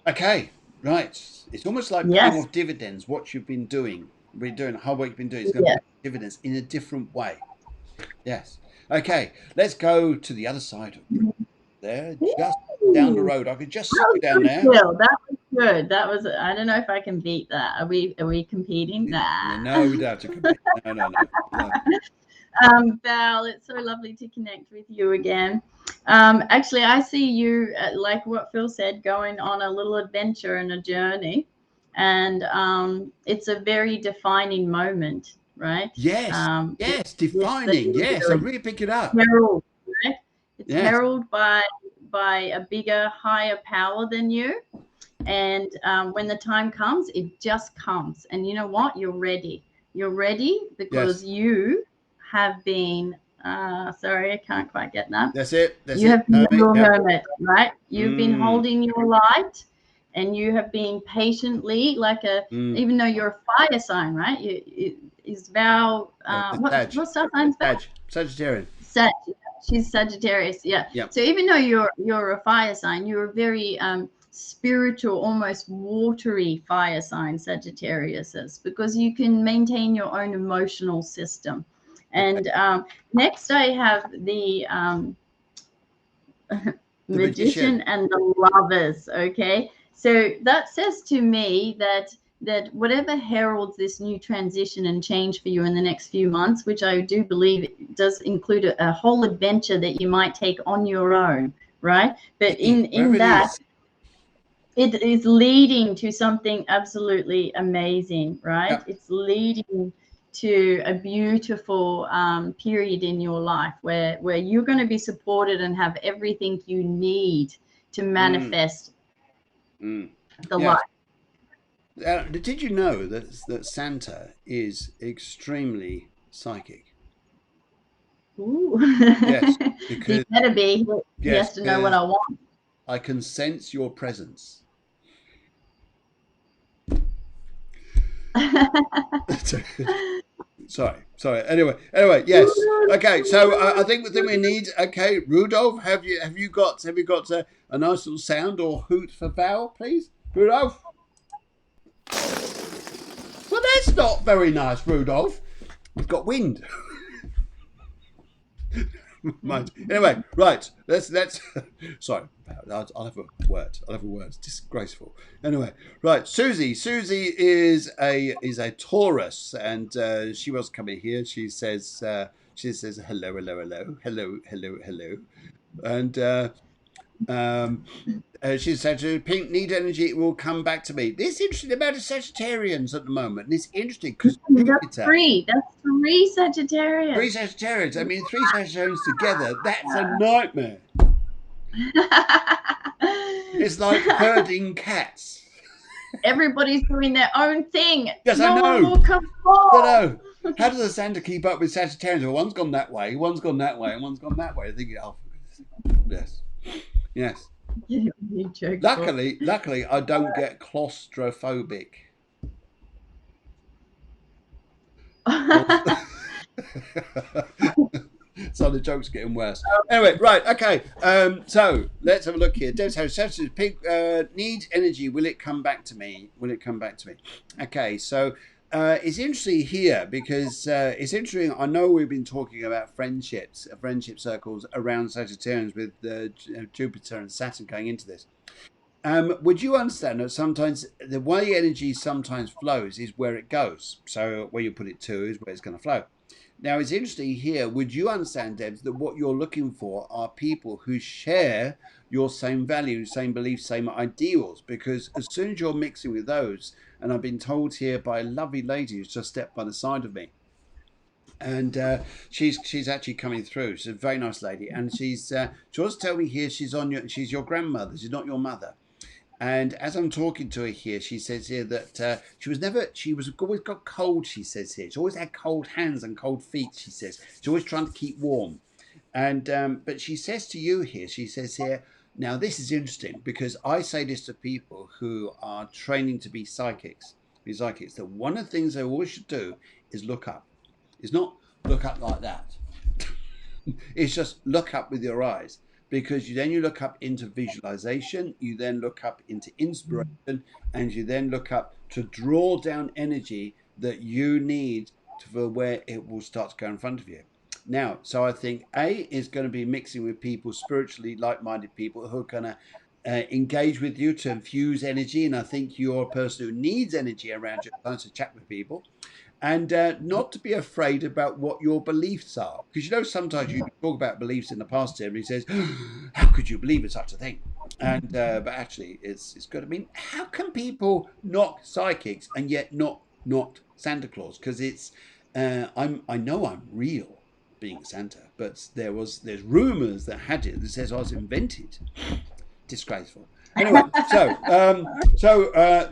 Okay, right. It's almost like paying off dividends. What you've been doing, hard work you've been doing, is going to pay dividends in a different way. Yes. Okay, let's go to the other side of Britain. There, just down the road. I could just see you down there. That was good. That was. I don't know if I can beat that. Are we competing? Nah. No, we don't have to compete. No. Val, it's so lovely to connect with you again. Actually, I see you, like what Phil said, going on a little adventure and a journey, and it's a very defining moment, right? Yes, defining. Yes, I really pick it up. Herald, right? It's heralded by a bigger, higher power than you. And when the time comes, it just comes. And you know what? You're ready. You're ready because you have been, sorry, I can't quite get that. That's it. You have been your hermit, right? You've been holding your light, and you have been patiently, like even though you're a fire sign, right? Is Val, what's that sign? Sagittarian. She's Sagittarius, yeah. So even though you're a fire sign, you're a very spiritual, almost watery fire sign, Sagittarius is, because you can maintain your own emotional system. And next I have the Magician and the Lovers. Okay, so that says to me that whatever heralds this new transition and change for you in the next few months, which I do believe does include a whole adventure that you might take on your own, right? But in that, it is leading to something absolutely amazing, right? It's leading to a beautiful period in your life where you're going to be supported and have everything you need to manifest the life. Did you know that Santa is extremely psychic? Ooh. Yes, because he better be. He has to know what I want. I can sense your presence. Sorry. Anyway, yes. Okay, so I think the thing we need. Okay, Rudolph, have you got a nice little sound or hoot for Val, please, Rudolph? Well, that's not very nice, Rudolph. We've got wind. Mind. Anyway, right. Let's. Sorry, I'll have a word. It's disgraceful. Anyway, right. Susie. Susie is a Taurus, and she was coming here. She says hello, and she said to Pink, need energy, it will come back to me. This is interesting about the Sagittarians at the moment. And it's interesting because That's Jupiter. three. That's three Three Sagittarius. Sagittarians. I mean, three Sagittarians together, that's a nightmare. It's like herding cats. Everybody's doing their own thing. Yes, no I one know. will conform. I know. How does the Santa keep up with Sagittarians? Well, one's gone that way, one's gone that way, and one's gone that way. I think, oh, yes. You joke. Luckily, I don't get claustrophobic. So the joke's getting worse. Anyway, right, okay. So let's have a look here. Dev's house says, "Pig needs energy. Will it come back to me? Okay, so it's interesting here because it's interesting. I know we've been talking about friendship circles around Sagittarians with Jupiter and Saturn going into this. Would you understand that sometimes the way energy sometimes flows is where it goes? So where you put it to is where it's going to flow. Now, it's interesting here. Would you understand, Debs, that what you're looking for are people who share your same values, same beliefs, same ideals? Because as soon as you're mixing with those, and I've been told here by a lovely lady who's just stepped by the side of me, and she's actually coming through. She's a very nice lady, and she wants to tell me here she's your grandmother. She's not your mother. And as I'm talking to her here, she says here that she was always got cold, she says here. She always had cold hands and cold feet, she says. She's always trying to keep warm. And but she says to you here, she says here, now this is interesting because I say this to people who are training to be psychics, that one of the things they always should do is look up. It's not look up like that. It's just look up with your eyes. Because you look up into visualization, you then look up into inspiration, and you then look up to draw down energy that you need for where it will start to go in front of you. Now, so I think A is going to be mixing with people, spiritually like-minded people who are going to engage with you to infuse energy. And I think you're a person who needs energy around you, trying to chat with people. And not to be afraid about what your beliefs are. Because, sometimes you talk about beliefs in the past, and he says, how could you believe in such a thing? And but actually, it's good. I mean, how can people not psychics and yet not Santa Claus? Because it's, I know I'm real being Santa, but there's rumors that had it that says I was invented. Disgraceful. Anyway, so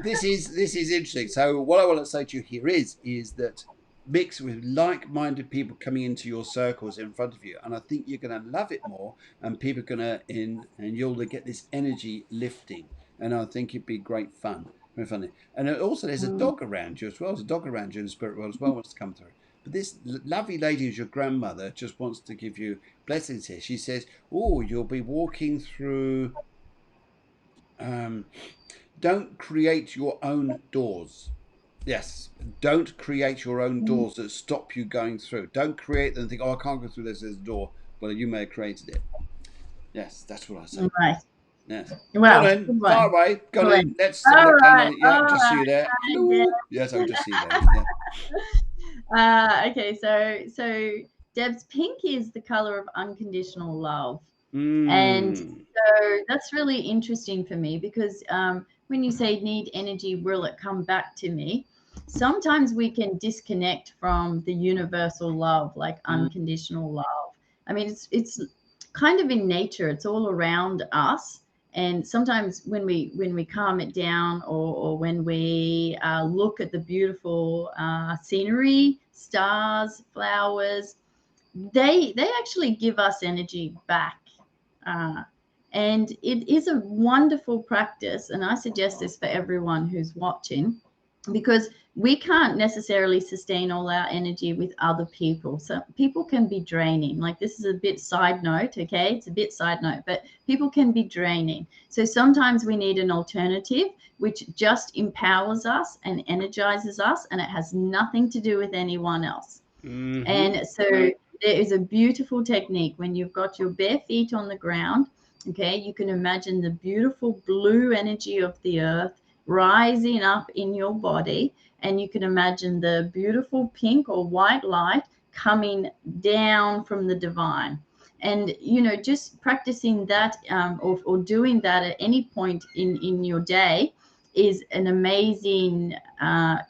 this is interesting. So what I want to say to you here is that mix with like-minded people coming into your circles in front of you, and I think you're going to love it more, and people are going to and you'll get this energy lifting, and I think it'd be great fun, very funny. And also, there's a dog around you as well. There's a dog around you in the spirit world as well wants to come through. But this lovely lady who's your grandmother just wants to give you blessings here. She says, "Oh, you'll be walking through." Don't create your own doors. Yes, don't create your own doors that stop you going through. Don't create them and think, oh, I can't go through this. There's a door. Well, you may have created it. Yes, that's what I say. Right. Yes. Well, go on, far away. Go on. Let's all right. Yeah, just see you there. Hello. Yes, I just see you there. Yeah. Okay, so Deb's pink is the color of unconditional love. Mm. And so that's really interesting for me because when you say need energy, will it come back to me? Sometimes we can disconnect from the universal love, like unconditional love. I mean, it's kind of in nature. It's all around us. And sometimes when we calm it down or when we look at the beautiful scenery, stars, flowers, they actually give us energy back. And it is a wonderful practice. And I suggest this for everyone who's watching, because we can't necessarily sustain all our energy with other people. So people can be draining. Like, this is a bit side note, okay? It's a bit side note, but people can be draining. So sometimes we need an alternative which just empowers us and energizes us, and it has nothing to do with anyone else. Mm-hmm. And so there is a beautiful technique when you've got your bare feet on the ground. Okay, you can imagine the beautiful blue energy of the earth rising up in your body, and you can imagine the beautiful pink or white light coming down from the divine. And just practicing that, or doing that at any point in your day is an amazing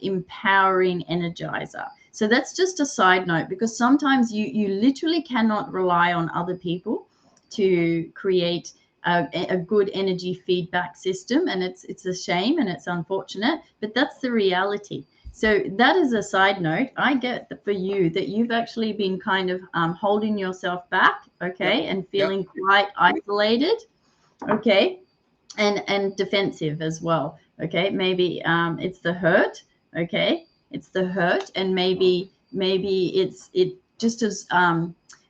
empowering energizer. So that's just a side note, because sometimes you literally cannot rely on other people to create a good energy feedback system, and it's a shame and it's unfortunate, but that's the reality. So that is a side note. I get for you that you've actually been kind of holding yourself back, okay, and feeling quite isolated, okay, and defensive as well, okay. Maybe it's the hurt, okay. It's the hurt, and maybe it just has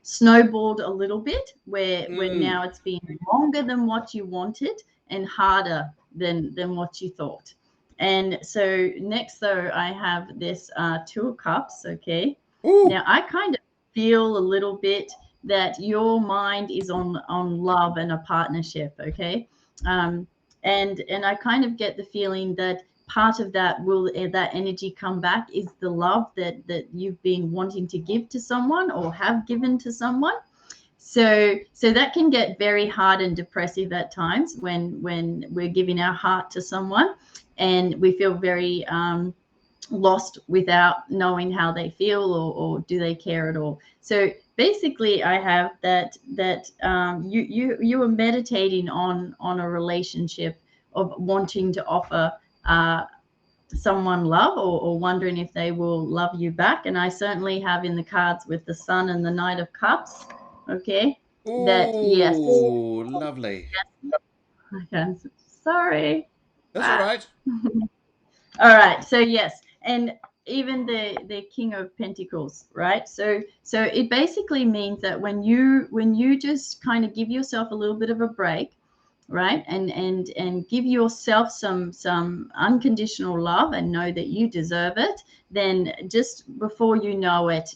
snowballed a little bit, where now it's been longer than what you wanted and harder than what you thought. And so next, though, I have this Two of Cups, okay. Ooh. Now I kind of feel a little bit that your mind is on love and a partnership, okay. And I kind of get the feeling that part of that that energy come back is the love that you've been wanting to give to someone or have given to someone. So that can get very hard and depressive at times when we're giving our heart to someone, and we feel very lost without knowing how they feel, or do they care at all. So basically, I have that you are meditating on a relationship of wanting to offer someone love, or wondering if they will love you back. And I certainly have in the cards with the Sun and the Knight of Cups, okay, that yes. Oh, lovely. Okay, sorry. That's all right. All right. So yes, and even the King of Pentacles, right? So it basically means that when you just kind of give yourself a little bit of a break, right, and give yourself some unconditional love and know that you deserve it, then just before you know it,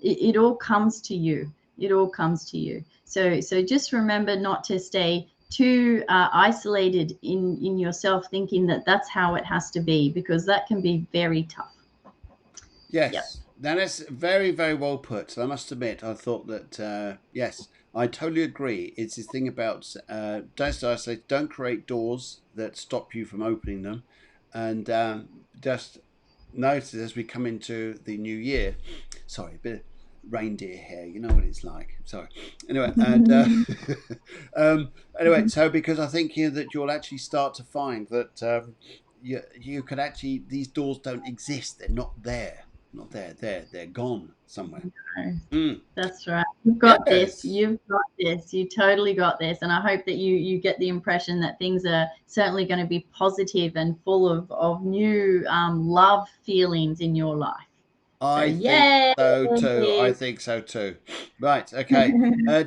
it all comes to you. It all comes to you. So just remember not to stay too isolated in yourself, thinking that that's how it has to be, because that can be very tough. Yes. Yep. That is very, very well put. I must admit, I thought that, yes, I totally agree. It's this thing about don't isolate, don't create doors that stop you from opening them. And just notice as we come into the new year, sorry, a bit of reindeer hair, you know what it's like. Sorry. Anyway, and anyway, so because I think here that you'll actually start to find that you can actually, these doors don't exist. They're not there. Not there. They're gone somewhere. That's right. You've got this. Yes. You've got this. You totally got this. And I hope that you get the impression that things are certainly going to be positive and full of new love feelings in your life. I think so too. I think so too. Right. Okay.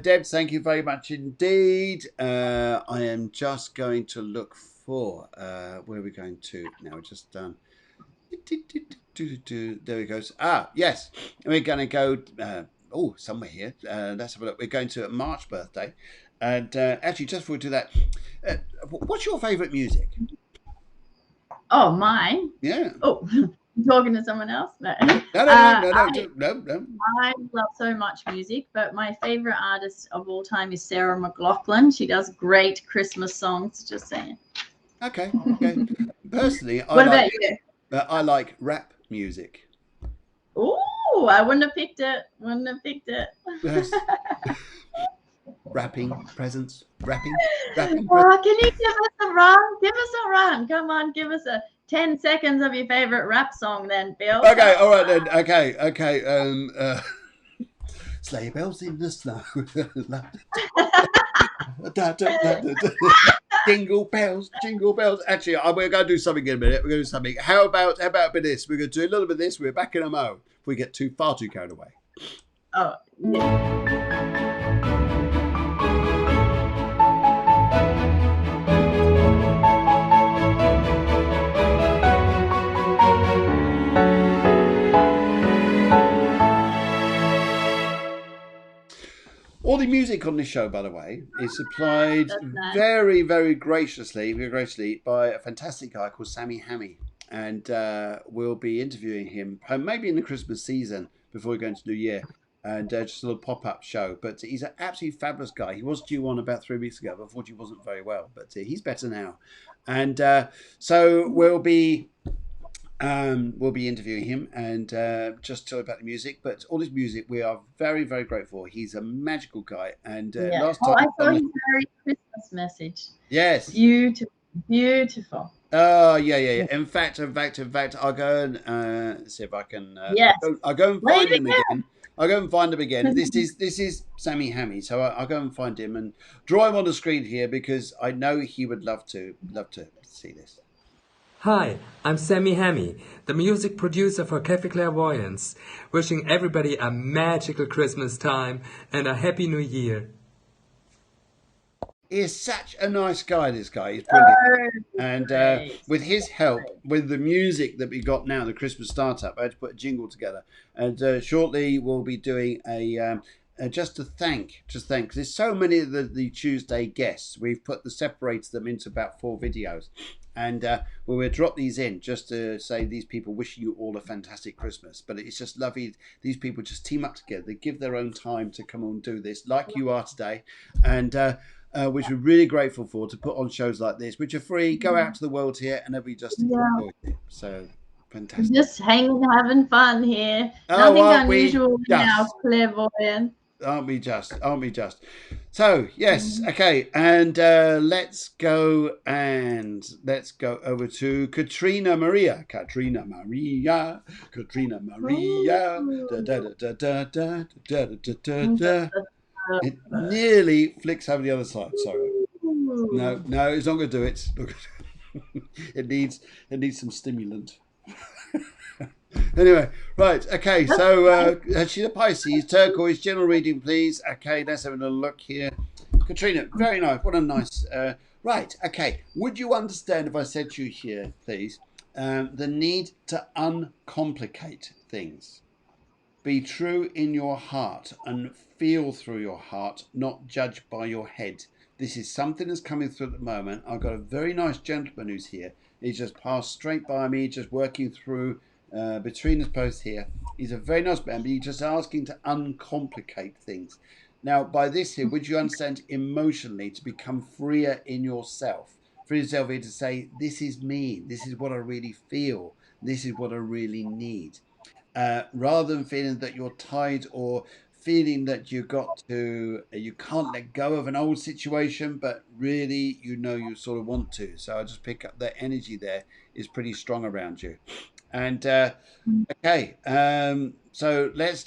Deb, thank you very much indeed. I am just going to look for where are we going to now? We're just done. There we go. Ah, yes. We're going to go somewhere here. Let's have a look. We're going to a March birthday. And actually, just before we do that, what's your favourite music? Oh, mine? Yeah. Oh, talking to someone else? No. No. I love so much music, but my favorite artist of all time is Sarah McLachlan. She does great Christmas songs, just saying. Okay. Personally, what about you? I like rap music. Oh, I wouldn't have picked it. Yes. Rapping presents. Rapping. Oh, can you give us a run? Come on, give us 10 seconds of your favorite rap song then, Bill. Okay, all right then. Okay. Sleigh bells in the snow. Jingle bells, jingle bells. Actually, we're going to do something in a minute. We're going to do something. How about a bit of this? We're going to do a little bit of this. We're back in a mo. If we get far too carried away. Oh, yeah. All the music on this show, by the way, is supplied That's nice. very, very graciously by a fantastic guy called Sammy Hammy. And we'll be interviewing him maybe in the Christmas season before we go into New Year. And just a little pop-up show. But he's an absolutely fabulous guy. He was due on about 3 weeks ago, but unfortunately wasn't very well. But he's better now. And so we'll be interviewing him and just tell about the music. But all his music, we are very, very grateful. He's a magical guy. And last time, I saw his Merry Christmas message. Yes, Beautiful, beautiful. oh yeah. In fact, I'll go and see if I can. Yes. I'll go and find him Lady again. I'll go and find him again. This is Sammy Hammy. So I'll go and find him and draw him on the screen here because I know he would love to see this. Hi, I'm Sammy Hammy, the music producer for Clairvoyance, wishing everybody a magical Christmas time and a happy New Year. He is such a nice guy, this guy. He's brilliant. And great. with his help, with the music that we got now, the Christmas startup, I had to put a jingle together. And shortly we'll be doing just to thank, because there's so many of the Tuesday guests. We've separated them into about 4 videos. And we'll drop these in just to say these people wish you all a fantastic Christmas. But it's just lovely. These people just team up together. They give their own time to come and do this, like you are today. And which we're really grateful for, to put on shows like this, which are free, go out to the world here, and everybody just enjoy it. So fantastic. Just hanging, having fun here. Oh, Nothing aren't we unusual in our just? Clairvoyance. Aren't we just? So yes, okay, and let's go over to Katrina Maria. Da, da, da, da, da, da, da, da, da, da. It nearly flicks over the other side. Sorry. No, it's not going to do it. It needs some stimulant. Anyway, right, okay, so she's a Pisces, turquoise, general reading, please. Okay, let's have a look here. Katrina, very nice, what a nice, right, okay. Would you understand if I said to you here, please, the need to uncomplicate things? Be true in your heart and feel through your heart, not judge by your head. This is something that's coming through at the moment. I've got a very nice gentleman who's here. He's just passed straight by me, just working through between us both here. He's a very nice man, but he's just asking to uncomplicate things. Now, by this here, would you understand emotionally to become freer in yourself? Free yourself here to say, this is me, this is what I really feel, this is what I really need. Rather than feeling that you're tied or feeling that you can't let go of an old situation, but really, you sort of want to. So I just pick up that energy there is pretty strong around you. And okay, so let's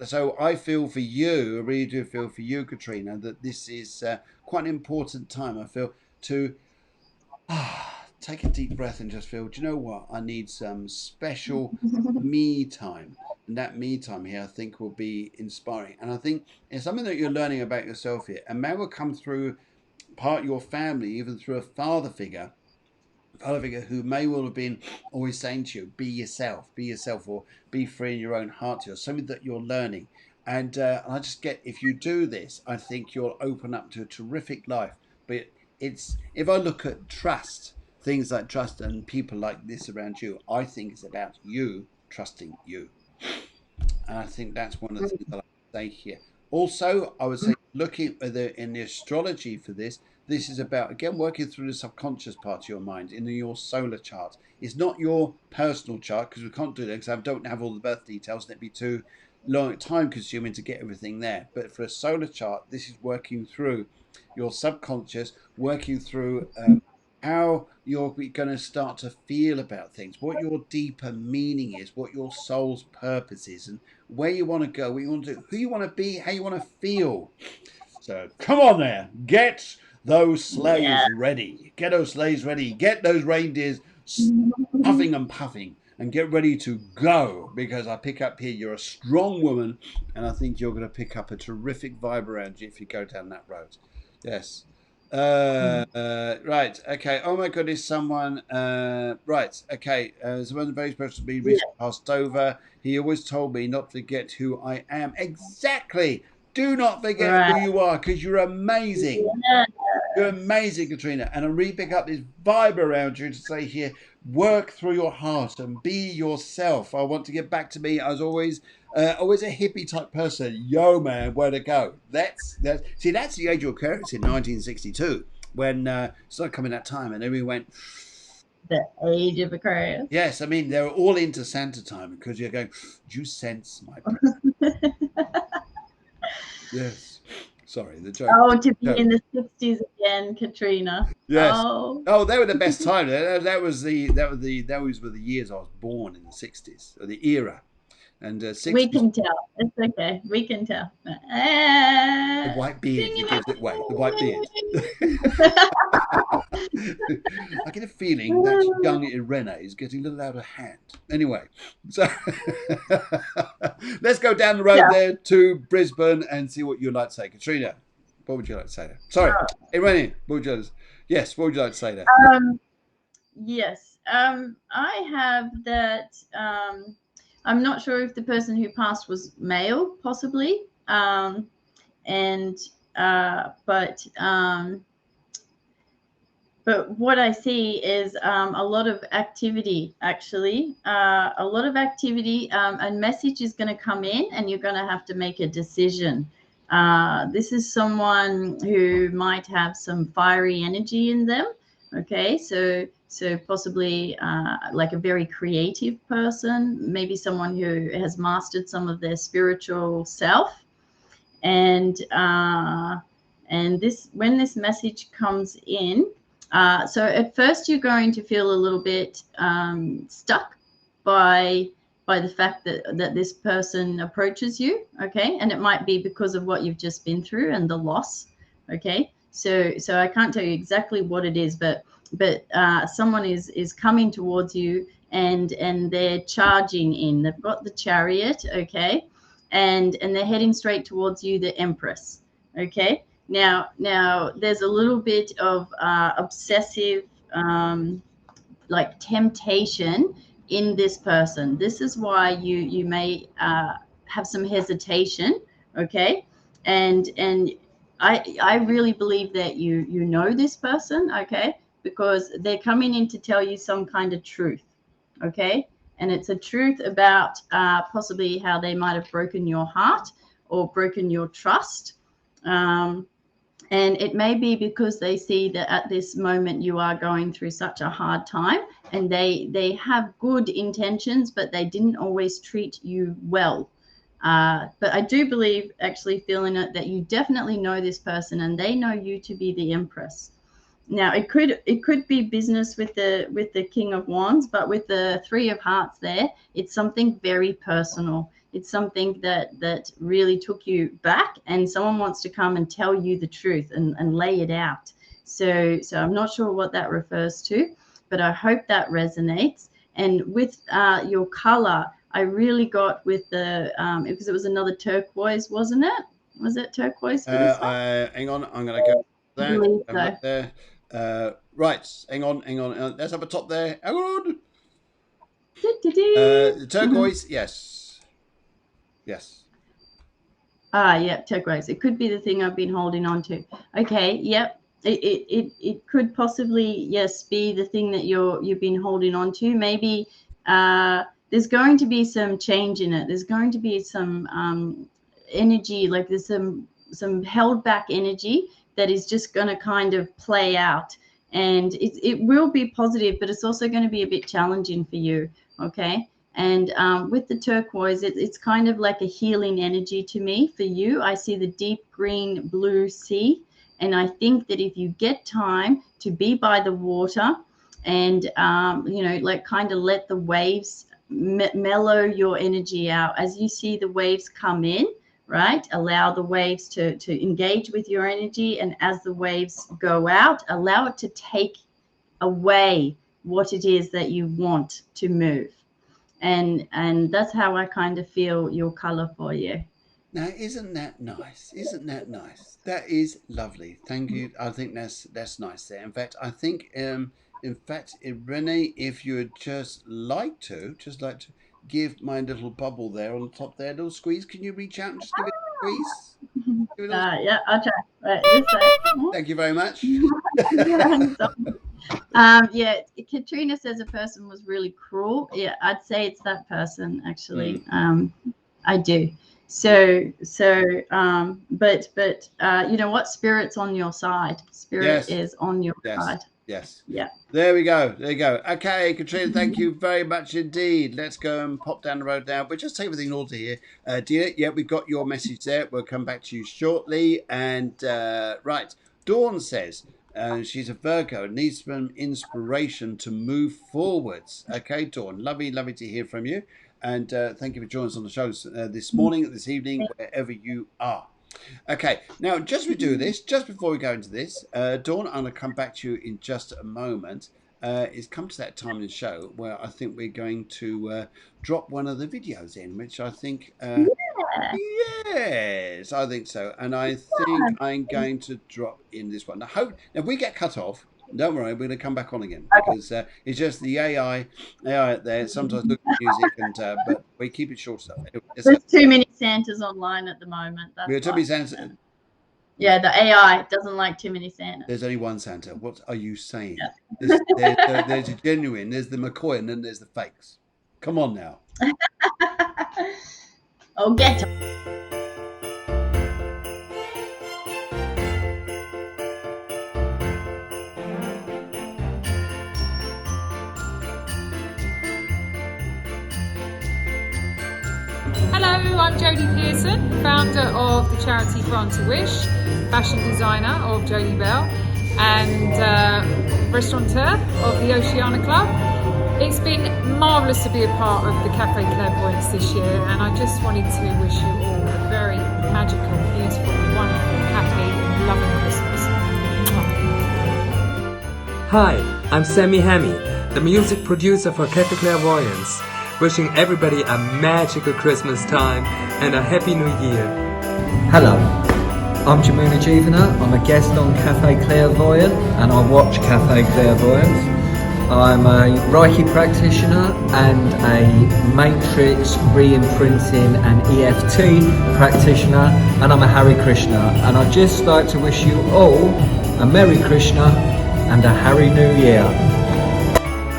so I feel for you, I really do feel for you, Katrina, that this is quite an important time. I feel to take a deep breath and just feel, do you know what? I need some special me time. And that me time here, I think, will be inspiring. And I think it's something that you're learning about yourself here. And may will come through part of your family, even through a father figure who may well have been always saying to you, be yourself, or be free in your own heart to you, something that you're learning. And I just get, if you do this, I think you'll open up to a terrific life. But if I look at trust, things like trust and people like this around you, I think it's about you trusting you. And I think that's one of the things that I say here. Also, I would say, looking at in the astrology for this is about, again, working through the subconscious part of your mind in your solar chart. It's not your personal chart, because we can't do that, because I don't have all the birth details, and it'd be too long, time consuming to get everything there. But for a solar chart, this is working through your subconscious, working through how you're going to start to feel about things, what your deeper meaning is, what your soul's purpose is, and where you want to go, what you want to do, who you want to be, how you want to feel. So come on there, get those sleighs Yeah. ready. Get those sleighs ready. Get those reindeers puffing and puffing, and get ready to go, because I pick up here you're a strong woman, and I think you're going to pick up a terrific vibe around you if you go down that road. Yes. Right. Okay. Oh my goodness. Someone. Right. Okay. Someone very supposed to be recently passed over. He always told me not to forget who I am. Exactly. Do not forget who Right. you are, because you're amazing. Yeah. You're amazing, Katrina. And I really pick up this vibe around you to say here, work through your heart and be yourself. I want to get back to me. I was always a hippie type person. Yo, man, where to go? That's the age of Aquarius in 1962 when it started coming that time, and everyone went. The age of Aquarius. Yes, I mean they were all into Santa time, because you're going. Do you sense my presence? Yes. Sorry, the joke. Oh, to be in the 60s again, Katrina. Yes. Oh, They were the best time. Those were the years I was born in the 60s, or the era. And 60s, we can tell. It's okay. We can tell. the white beard gives it away. The white beard. I get a feeling that young Irene is getting a little out of hand. Anyway, so let's go down the road there to Brisbane and see what you'd like to say. Katrina, what would you like to say there? Sorry, Irene, what would you like to, yes, what would you like to say there? Yes. I have that. I'm not sure if the person who passed was male, possibly. But what I see is a lot of activity, actually. A lot of activity. A message is going to come in, and you're going to have to make a decision. This is someone who might have some fiery energy in them. Okay, so possibly like a very creative person, maybe someone who has mastered some of their spiritual self. And this, when this message comes in, so at first you're going to feel a little bit stuck by the fact that this person approaches you, okay? And it might be because of what you've just been through and the loss, okay? So I can't tell you exactly what it is, but someone is coming towards you, and they're charging in. They've got the Chariot, okay? And they're heading straight towards you, the Empress, okay? Now there's a little bit of obsessive like temptation in this person. This is why you may have some hesitation, okay? And I really believe that you know this person, okay? Because they're coming in to tell you some kind of truth, okay? And it's a truth about possibly how they might have broken your heart or broken your trust. And it may be because they see that at this moment you are going through such a hard time, and they have good intentions, but they didn't always treat you well. But I do believe, actually feeling it, that you definitely know this person, and they know you to be the Empress. Now it could be business with the King of Wands, but with the Three of Hearts there, it's something very personal. It's something that really took you back, and someone wants to come and tell you the truth and lay it out. So I'm not sure what that refers to, but I hope that resonates. And with your color, I really got with the because it was another turquoise, wasn't it? Was it turquoise for this one? Hang on, I'm going to go there. I believe Have a look there. Right, hang on. Let's have a top there. Hang on. The turquoise, yes. Yep, turquoise. It could be the thing I've been holding on to. Okay, yep. It could possibly, yes, be the thing that you've been holding on to. Maybe there's going to be some change in it. There's going to be some energy, like there's some held back energy that is just going to kind of play out. And it will be positive, but it's also going to be a bit challenging for you, okay? And with the turquoise, it's kind of like a healing energy to me. For you, I see the deep green blue sea. And I think that if you get time to be by the water and, like kind of let the waves mellow your energy out as you see the waves come in, right? Allow the waves to engage with your energy. And as the waves go out, allow it to take away what it is that you want to move. And that's how I kind of feel your color for you. Now, isn't that nice? Isn't that nice? That is lovely. Thank you. I think that's nice there. In fact, I think Renee, if you would just like to give my little bubble there on the top there, a little squeeze. Can you reach out and just give it a squeeze? Give it a little... Yeah, I'll try. Right, this way. Thank you very much. Yeah, Katrina says a person was really cruel. Yeah, I'd say it's that person actually. I do. But you know what? Spirit's on your side. Spirit is on your side. Yes. Yeah. There we go. There you go. Okay, Katrina, thank you very much indeed. Let's go and pop down the road now. But just take everything in order here. Dear, yeah, we've got your message there. We'll come back to you shortly. And right, Dawn says she's a Virgo and needs some inspiration to move forwards. Okay, Dawn, lovely to hear from you. And thank you for joining us on the show this morning, this evening, wherever you are. Okay, now just we do this, just before we go into this, Dawn, I'm going to come back to you in just a moment. It's come to that time in the show where I think we're going to drop one of the videos in, which I think, yes, I think so. And I think I'm going to drop in this one. Now, if we get cut off, don't worry, we're going to come back on again because it's just the AI out there. Sometimes look at music, but we keep it short stuff. There's too many Santas online at the moment. There are too many Santas. Yeah, the AI doesn't like too many Santas. There's only one Santa. What are you saying? Yeah. There's a genuine, there's the McCoy, and then there's the fakes. Come on now. Oh, get to Hello, I'm Jodie Pearson, founder of the charity Grant a Wish, fashion designer of Jodie Bell, and restaurateur of the Oceana Club. It's been marvellous to be a part of the Cafe Clairvoyance this year, and I just wanted to wish you all a very magical, beautiful, wonderful, happy, loving Christmas. Hi, I'm Sammy Hammy, the music producer for Cafe Clairvoyance, wishing everybody a magical Christmas time and a happy new year. Hello, I'm Jamuna Jeevana. I'm a guest on Cafe Clairvoyant and I watch Cafe Clairvoyance. I'm a Reiki practitioner and a Matrix re-imprinting and EFT practitioner, and I'm a Hare Krishna. And I'd just like to wish you all a Merry Krishna and a Happy New Year.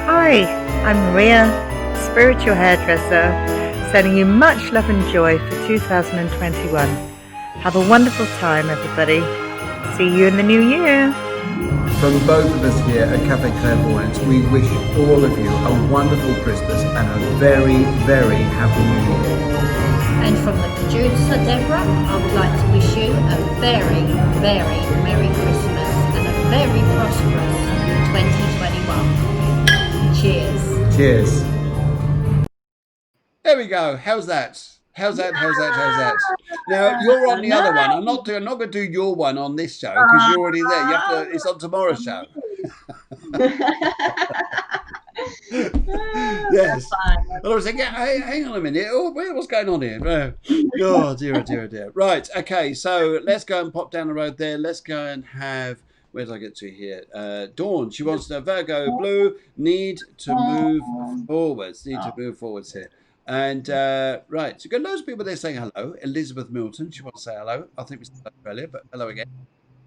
Hi, I'm Maria, spiritual hairdresser, sending you much love and joy for 2021. Have a wonderful time, everybody. See you in the new year. From both of us here at Cafe Clairvoyance, we wish all of you a wonderful Christmas and a very, very happy New Year. And from the producer, Deborah, I would like to wish you a very, very Merry Christmas and a very prosperous 2021. Cheers. Cheers. There we go. How's that? How's that? Now you're on the other one. I'm not going to do your one on this show because you're already there. You have to. It's on tomorrow's show. Yes. And I was thinking, hey, hang on a minute. Oh, what's going on here? Oh dear. Right. Okay. So let's go and pop down the road there. Let's go and have. Where did I get to here? Dawn. She wants to Virgo Blue. Need to move forwards. Here. And right, so we've got loads of people there saying hello. Elizabeth Milton, she wants to say hello. I think we said hello earlier, but hello again.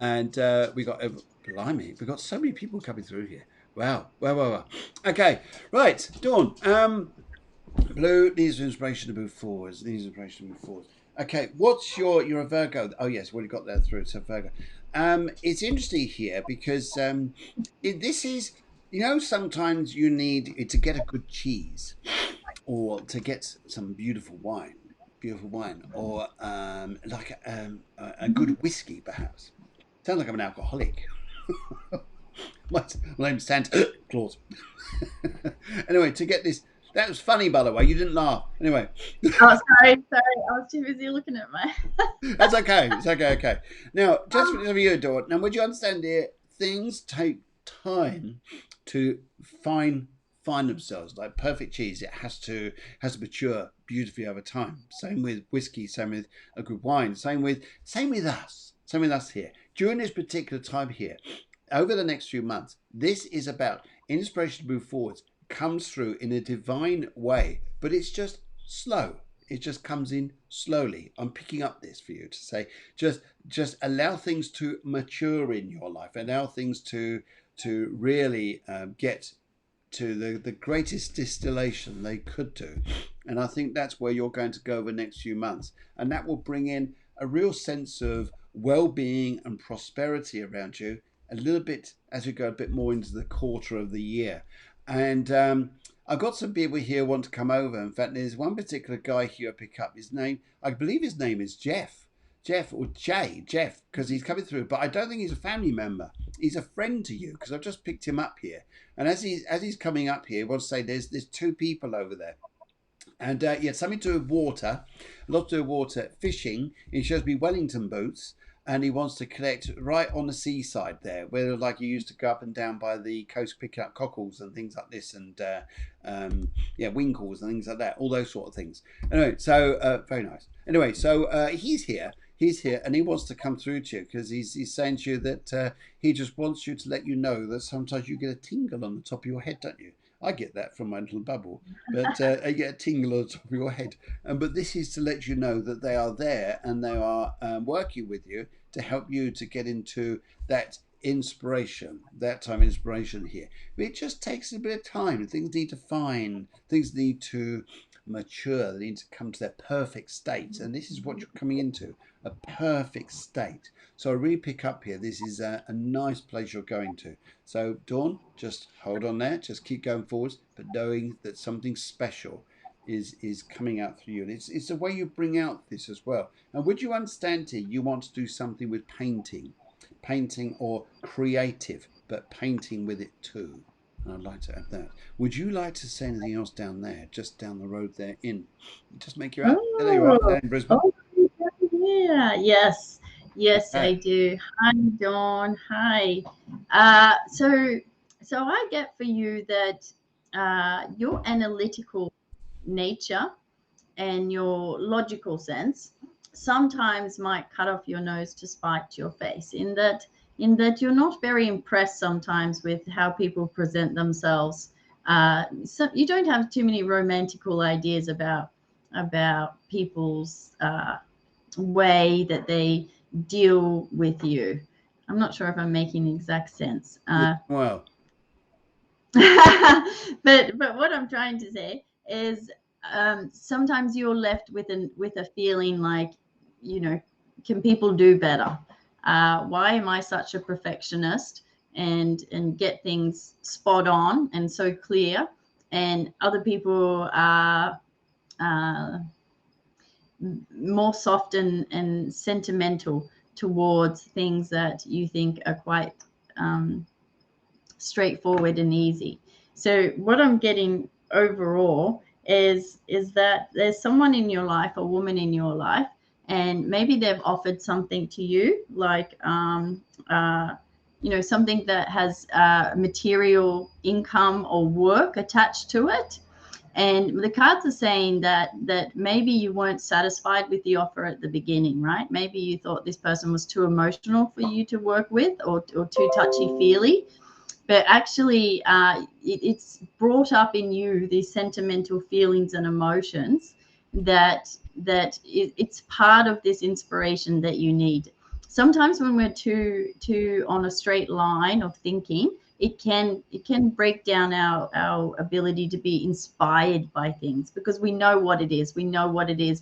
And we got, blimey, we've got so many people coming through here. Wow. Okay, right, Dawn. Blue needs inspiration to move forwards. Okay, what's you're a Virgo. Oh yes, we already got that through. So Virgo. It's interesting here because this is, sometimes you need to get a good cheese. Or to get some beautiful wine, or like a good whiskey, perhaps. Sounds like I'm an alcoholic. My name's Santa Claus. Anyway, to get this That was funny, by the way. You didn't laugh. Anyway. Oh, sorry. I was too busy looking at my. That's okay. It's okay. Now, just for you, Dawn. Now, would you understand here? Things take time to find themselves. Like perfect cheese, it has to mature beautifully over time. Same with whiskey. Same with a good wine. Same with us. Same with us here. During this particular time here, over the next few months, this is about inspiration to move forwards. Comes through in a divine way, but it's just slow. It just comes in slowly. I'm picking up this for you to say, just allow things to mature in your life. Allow things to really get to the greatest distillation they could do. And I think that's where you're going to go over the next few months. And that will bring in a real sense of well-being and prosperity around you a little bit as we go a bit more into the quarter of the year. And I've got some people here who want to come over. In fact, there's one particular guy here I pick up. His name, I believe his name is Jeff, because he's coming through. But I don't think he's a family member. He's a friend to you, because I've just picked him up here. And as he's coming up here, I want to say there's two people over there. And yeah, something to do with water, a lot to do with water, fishing. He shows me Wellington boots. And he wants to connect right on the seaside there, where like you used to go up and down by the coast, picking up cockles and things like this, and winkles and things like that, all those sort of things. Anyway, so very nice. Anyway, so he's here, and he wants to come through to you because he's saying to you that he just wants you to let you know that sometimes you get a tingle on the top of your head, don't you? I get that from my little bubble, but I get a tingle on the top of your head. But this is to let you know that they are there and they are working with you to help you to get into that inspiration, that time inspiration here. But it just takes a bit of time. Things need to things need to mature, they need to come to their perfect state. And this is what you're coming into, a perfect state. So I really pick up here, this is a nice place you're going to. So Dawn, just hold on there, just keep going forwards, but knowing that something special is coming out through you. And it's the way you bring out this as well. And would you understand here, you want to do something with painting or creative, but painting with it too. And I'd like to add that. Would you like to say anything else down there, just down the road there just make you out? There you are, down in Brisbane. Oh, yeah, yes, I do. Hi, Dawn. Hi. So I get for you that your analytical nature and your logical sense sometimes might cut off your nose to spite your face, in that you're not very impressed sometimes with how people present themselves. So you don't have too many romantical ideas about people's way that they deal with you. I'm not sure if I'm making exact sense. Well, but what I'm trying to say is sometimes you're left with a feeling like, can people do better? Why am I such a perfectionist and get things spot on and so clear, and other people are more soft and sentimental towards things that you think are quite straightforward and easy? So what I'm getting overall is that there's someone in your life, a woman in your life, and maybe they've offered something to you, like something that has material income or work attached to it. And the cards are saying that maybe you weren't satisfied with the offer at the beginning, right? Maybe you thought this person was too emotional for you to work with, or too touchy-feely. But actually, it's brought up in you these sentimental feelings and emotions that it's part of this inspiration that you need. Sometimes when we're too on a straight line of thinking, it can break down our ability to be inspired by things, because we know what it is. We know what it is.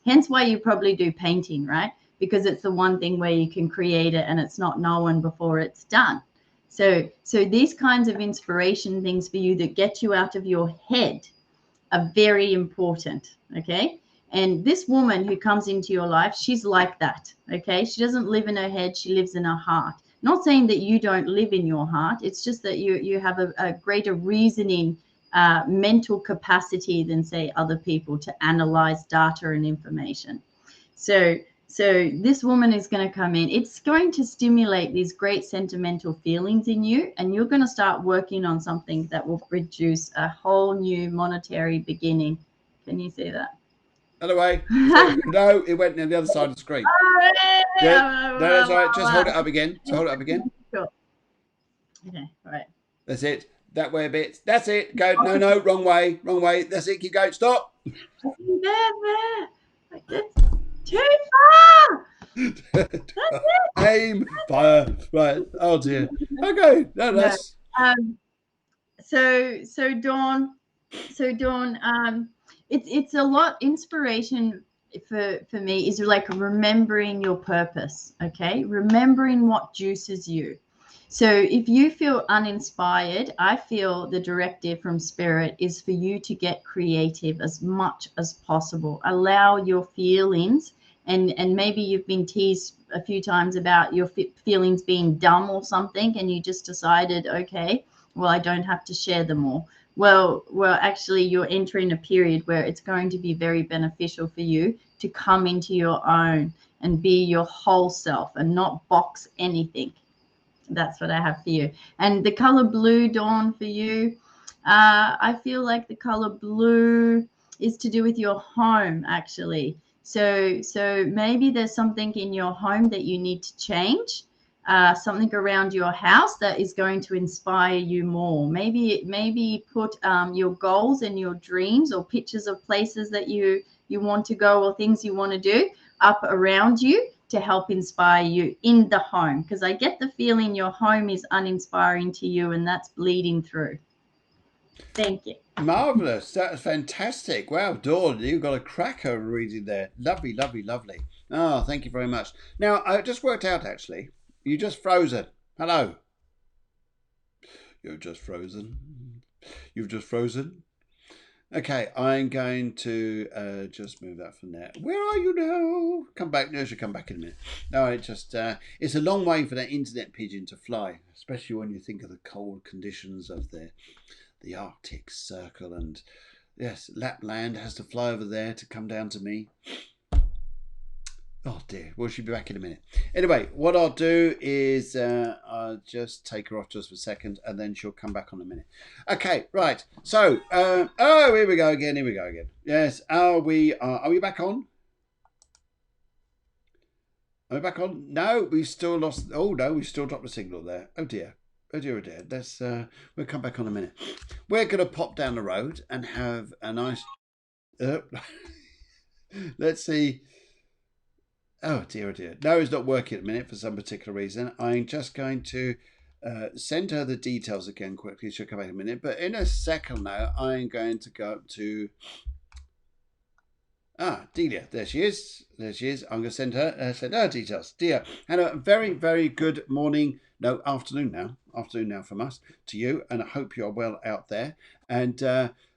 Hence why you probably do painting, right? Because it's the one thing where you can create it and it's not known before it's done. So these kinds of inspiration things for you that get you out of your head are very important, okay? And this woman who comes into your life, she's like that, okay? She doesn't live in her head, she lives in her heart. Not saying that you don't live in your heart, it's just that you have a greater reasoning mental capacity than, say, other people to analyze data and information. So this woman is going to come in. It's going to stimulate these great sentimental feelings in you, and you're going to start working on something that will produce a whole new monetary beginning. Can you see that? Anyway, no, it went on the other side of the screen. Yeah, no, that's all right. Just hold it up again. So hold it up again. Sure. Okay, all right. That's it. That way a bit. That's it. Go. No, wrong way. Wrong way. That's it. Keep going. Stop. There. Like this. Too far. Aim. Fire. Right. Oh dear. Okay. No, that's. So Dawn. It's a lot. Inspiration for me is like remembering your purpose. Okay, remembering what juices you. So if you feel uninspired, I feel the directive from Spirit is for you to get creative as much as possible. Allow your feelings, and maybe you've been teased a few times about your feelings being dumb or something, and you just decided, okay, well, I don't have to share them all. Well, actually, you're entering a period where it's going to be very beneficial for you to come into your own and be your whole self and not box anything. That's what I have for you. And the color blue, Dawn, for you, I feel like the color blue is to do with your home, actually. So maybe there's something in your home that you need to change, something around your house that is going to inspire you more. Maybe put your goals and your dreams or pictures of places that you want to go or things you want to do up around you to help inspire you in the home, because I get the feeling your home is uninspiring to you, and that's bleeding through. Thank you. Marvelous. That's fantastic. Wow, Dawn, you've got a cracker reading there. Lovely, lovely, lovely. Oh, thank you very much. Now, I just worked out, actually, you just frozen. Hello. You're just frozen. You've just frozen. Okay, I'm going to just move that from there. Where are you now? Come back. No, she'll come back in a minute. No, it's a long way for that internet pigeon to fly, especially when you think of the cold conditions of the Arctic Circle. And yes, Lapland has to fly over there to come down to me. Oh dear, well, she'll be back in a minute. Anyway, what I'll do is I'll just take her off just for a second, and then she'll come back on a minute. Okay, right. So, oh, here we go again. Yes, are we back on? Are we back on? No, we still lost. Oh no, we still dropped the signal there. Oh dear. Oh dear, oh dear. Let's we'll come back on a minute. We're going to pop down the road and have a nice. Let's see. Oh dear, oh dear. No, it's not working at the minute for some particular reason. I'm just going to send her the details again quickly. She'll come back in a minute. But in a second now, I'm going to go up to... Delia. There she is. There she is. I'm going to send her details. Delia, and a very, very good morning. No, afternoon now. Afternoon now from us to you. And I hope you're well out there. And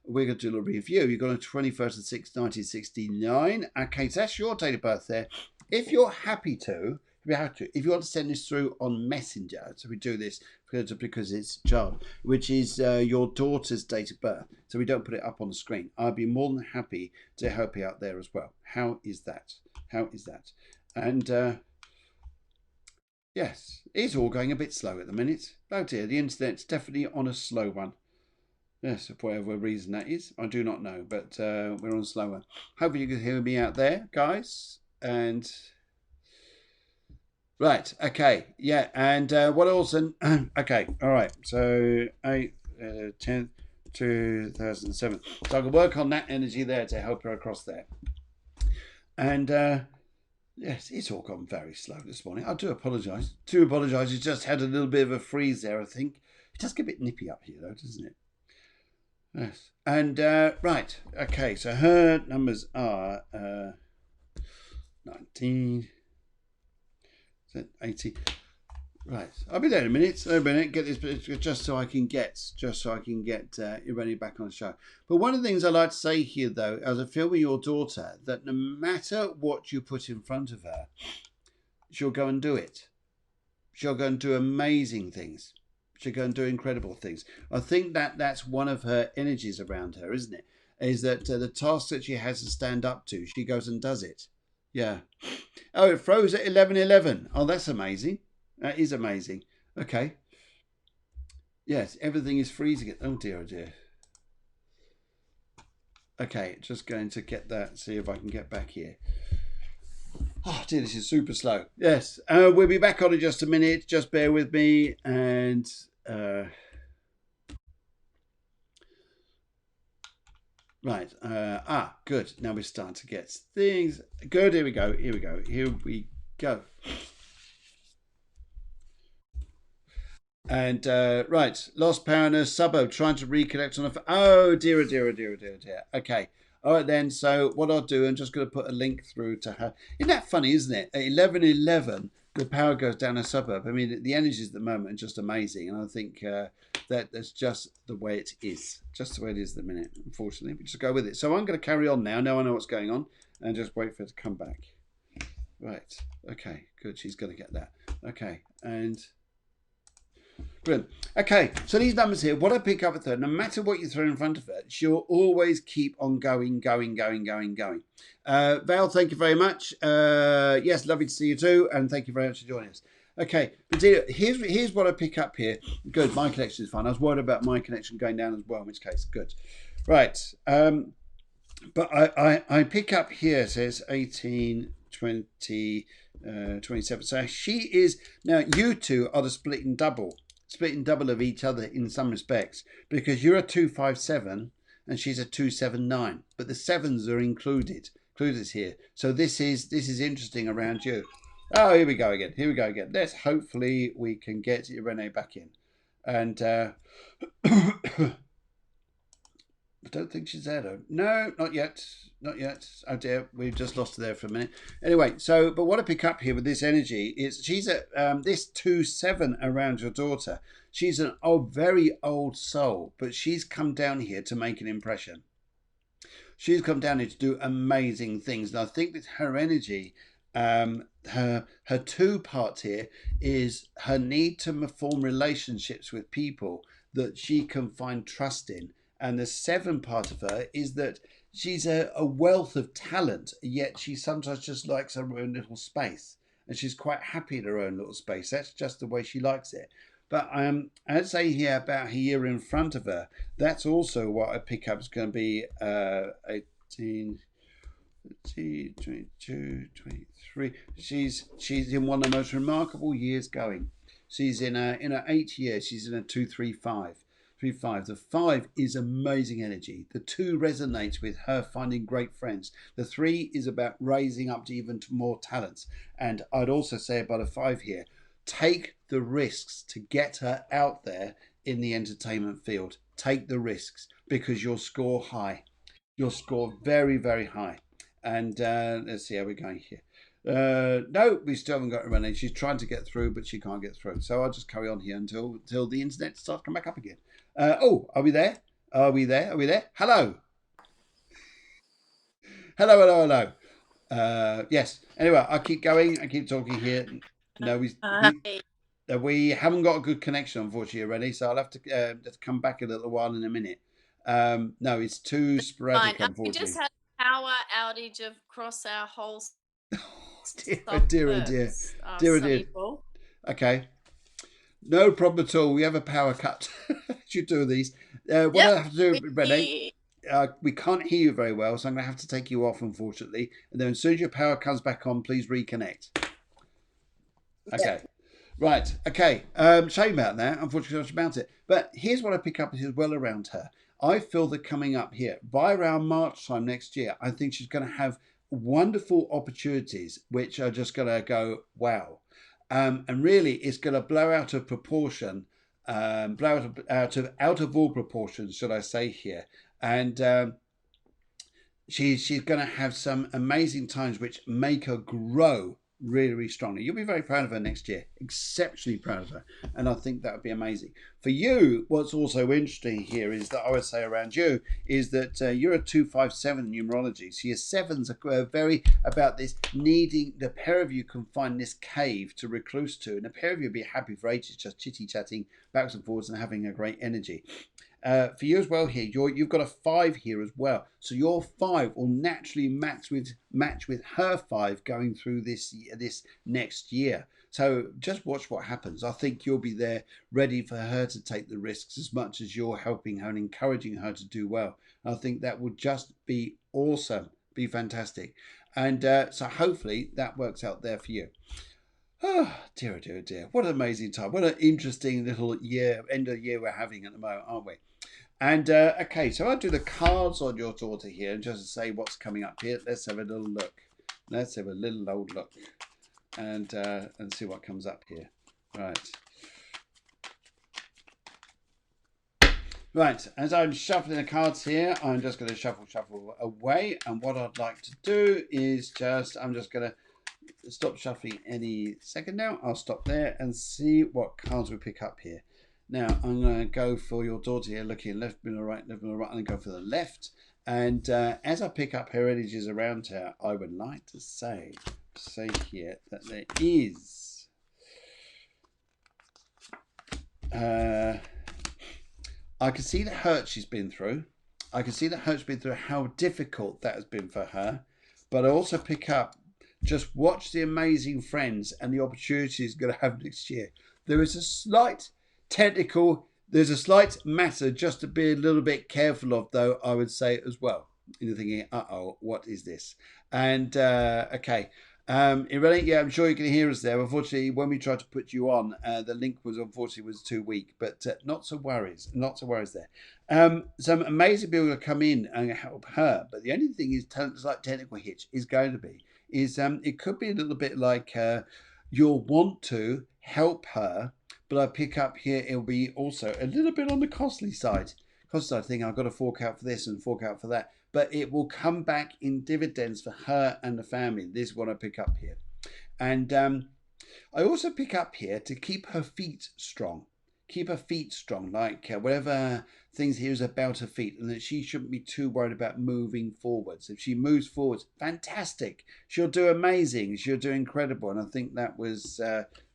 we're going to do a review. You've got a 21st of 6th, 1969. Okay, so that's your date of birth there. If you're happy to, if you want to send this through on Messenger, so we do this because it's child, which is your daughter's date of birth, so we don't put it up on the screen. I'd be more than happy to help you out there as well. How is that? How is that? And yes, it's all going a bit slow at the minute. Oh dear, the internet's definitely on a slow one. Yes, for whatever reason that is, I do not know, but we're on a slow one. Hopefully you can hear me out there, guys. And right, okay, yeah, and what else? Okay, all right. So 10th, 2007. So I can work on that energy there to help her across there. And yes, it's all gone very slow this morning. I do apologise. It's just had a little bit of a freeze there. I think it does get a bit nippy up here, though, doesn't it? Yes. And right, okay. So her numbers are 19, 80. Right, I'll be there in a minute. Get this just so I can get Irene back on the show. But one of the things I like to say here, though, as a film with your daughter, that no matter what you put in front of her, she'll go and do it. She'll go and do amazing things. She'll go and do incredible things. I think that's one of her energies around her, isn't it? Is that the task that she has to stand up to, she goes and does it. Yeah. Oh, it froze at 11:11. Oh, that's amazing. That is amazing. Okay. Yes, everything is freezing. Oh dear, oh dear. Okay, just going to get that, see if I can get back here. Oh dear, this is super slow. Yes, we'll be back on in just a minute. Just bear with me. And right. Good. Now we're starting to get things. Good. Here we go. Here we go. Here we go. And right, lost power in a suburb, trying to reconnect on a. Oh dear, oh dear, oh dear, oh dear, oh dear. Okay, all right then. So what I'll do, I'm just going to put a link through to her. Isn't that funny, isn't it? At 11:11, the power goes down a suburb. I mean, the energies at the moment are just amazing, and I think that's just the way it is, just the way it is at the minute. Unfortunately, we just go with it. So I'm going to carry on now. Now I know what's going on, and just wait for her to come back. Right. Okay. Good. She's going to get that. Okay. And. Brilliant. Okay, so these numbers here, what I pick up with her, no matter what you throw in front of her, she'll always keep on going. Val, thank you very much. Yes, lovely to see you too, and thank you very much for joining us. Okay, but here's what I pick up here. Good, my connection is fine. I was worried about my connection going down as well, in which case, good. Right, but I pick up here, it says 18, 20, 27. So she is, now you two are the splitting double of each other in some respects, because you're a 257 and she's a 279, but the sevens are included here. So this is interesting around you. Oh, here we go again. Let's hopefully we can get Irene back in. And I don't think she's there though. No, not yet. Oh dear, we've just lost her there for a minute. Anyway, so, but what I pick up here with this energy is she's at this 2-7 around your daughter. She's an very old soul, but she's come down here to make an impression. She's come down here to do amazing things. And I think that her energy, her two parts here is her need to form relationships with people that she can find trust in. And the 7 part of her is that she's a wealth of talent, yet she sometimes just likes her own little space. And she's quite happy in her own little space. That's just the way she likes it. But I'd say here about her year in front of her, that's also what I pick up is going to be 18, 22, 23. She's in one of the most remarkable years going. She's in her 8th year. She's in a 235. 3-5. The 5 is amazing energy. The 2 resonates with her finding great friends. The 3 is about raising up to even more talents. And I'd also say about a 5 here, take the risks to get her out there in the entertainment field. Take the risks because you'll score high. You'll score very, very high. And let's see how we're going here. No, we still haven't got Irene. She's trying to get through, but she can't get through. So I'll just carry on here until the internet starts to come back up again. Are we there? Are we there? Hello. Hello. Yes. Anyway, I keep going. I keep talking here. No, we haven't got a good connection, unfortunately, already. So I'll have to just come back a little while in a minute. No, it's too sporadic, unfortunately. We just had a power outage across our whole. Dear. Okay. No problem at all. We have a power cut. Should do these. What I have to do, Renee, we can't hear you very well, so I'm going to have to take you off, unfortunately. And then as soon as your power comes back on, please reconnect. Okay. Right. Okay. Shame about that. Unfortunately, much about it. But here's what I pick up as well around her. I feel that coming up here, by around March time next year, I think she's going to have wonderful opportunities, which are just going to go, wow. And really, it's going to blow out of proportion, out of all proportions, should I say here. And she's going to have some amazing times which make her grow really, really strongly. You'll be very proud of her next year, exceptionally proud of her. And I think that would be amazing. For you, what's also interesting here is that I would say around you is that you're a 257 in numerology. So your sevens are very about this needing, the pair of you can find this cave to recluse to. And the pair of you will be happy for ages, just chitty-chatting backwards and forwards and having a great energy. For you as well here, you've got a 5 here as well. So your 5 will naturally match with her 5 going through this next year. So just watch what happens. I think you'll be there ready for her to take the risks as much as you're helping her and encouraging her to do well. I think that would just be awesome, be fantastic. And so hopefully that works out there for you. Oh, dear, dear, dear. What an amazing time. What an interesting little year, end of the year we're having at the moment, aren't we? And, okay, so I'll do the cards on your daughter here and just say what's coming up here. Let's have a little look. Let's have a little old look and see what comes up here. Right. Right, as I'm shuffling the cards here, I'm just going to shuffle away. And what I'd like to do is I'm just going to stop shuffling any second now. I'll stop there and see what cards we pick up here. Now, I'm going to go for your daughter here, looking left, middle, right, left, middle, right. I'm going to go for the left. And as I pick up her energies around her, I would like to say here that there is... I can see the hurt she's been through. I can see the hurt she's been through, how difficult that has been for her. But I also pick up, just watch the amazing friends and the opportunities going to have next year. There is a slight there's a slight matter just to be a little bit careful of, though, I would say as well. You're thinking, uh-oh, what is this? And, okay. Irene, yeah, I'm sure you can hear us there. Unfortunately, when we tried to put you on, the link was too weak, but not to worries there. Some amazing people will come in and help her, but the only thing is, slight technical hitch is going to be, it could be a little bit like you'll want to help her, but I pick up here, it'll be also a little bit on the costly side. Thing, I've got to fork out for this and fork out for that. But it will come back in dividends for her and the family. This is what I pick up here. And I also pick up here to keep her feet strong. Keep her feet strong, like whatever things here is about her feet, and that she shouldn't be too worried about moving forwards. If she moves forwards, fantastic. She'll do amazing. She'll do incredible. And I think that was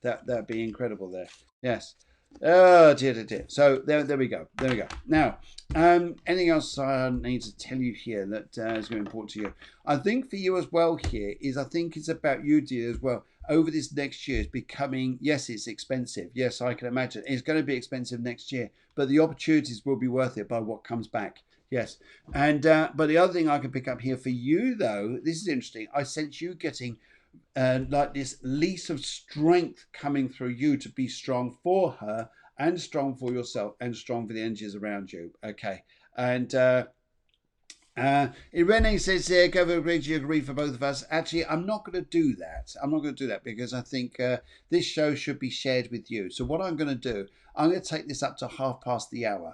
that'd be incredible there. Yes. Oh dear, dear, dear. So there we go. There we go. Now, anything else I need to tell you here that is very important to you? I think for you as well here is, I think it's about you, dear, as well. Over this next year is becoming, yes, it's expensive. Yes, I can imagine. It's going to be expensive next year, but the opportunities will be worth it by what comes back. Yes. And, but the other thing I can pick up here for you, though, this is interesting. I sense you getting like this lease of strength coming through you to be strong for her and strong for yourself and strong for the energies around you. Okay. And Irene says, go for Griggs, you agree for both of us. Actually, I'm not going to do that. I'm not going to do that because I think this show should be shared with you. So what I'm going to do, I'm going to take this up to 1:30.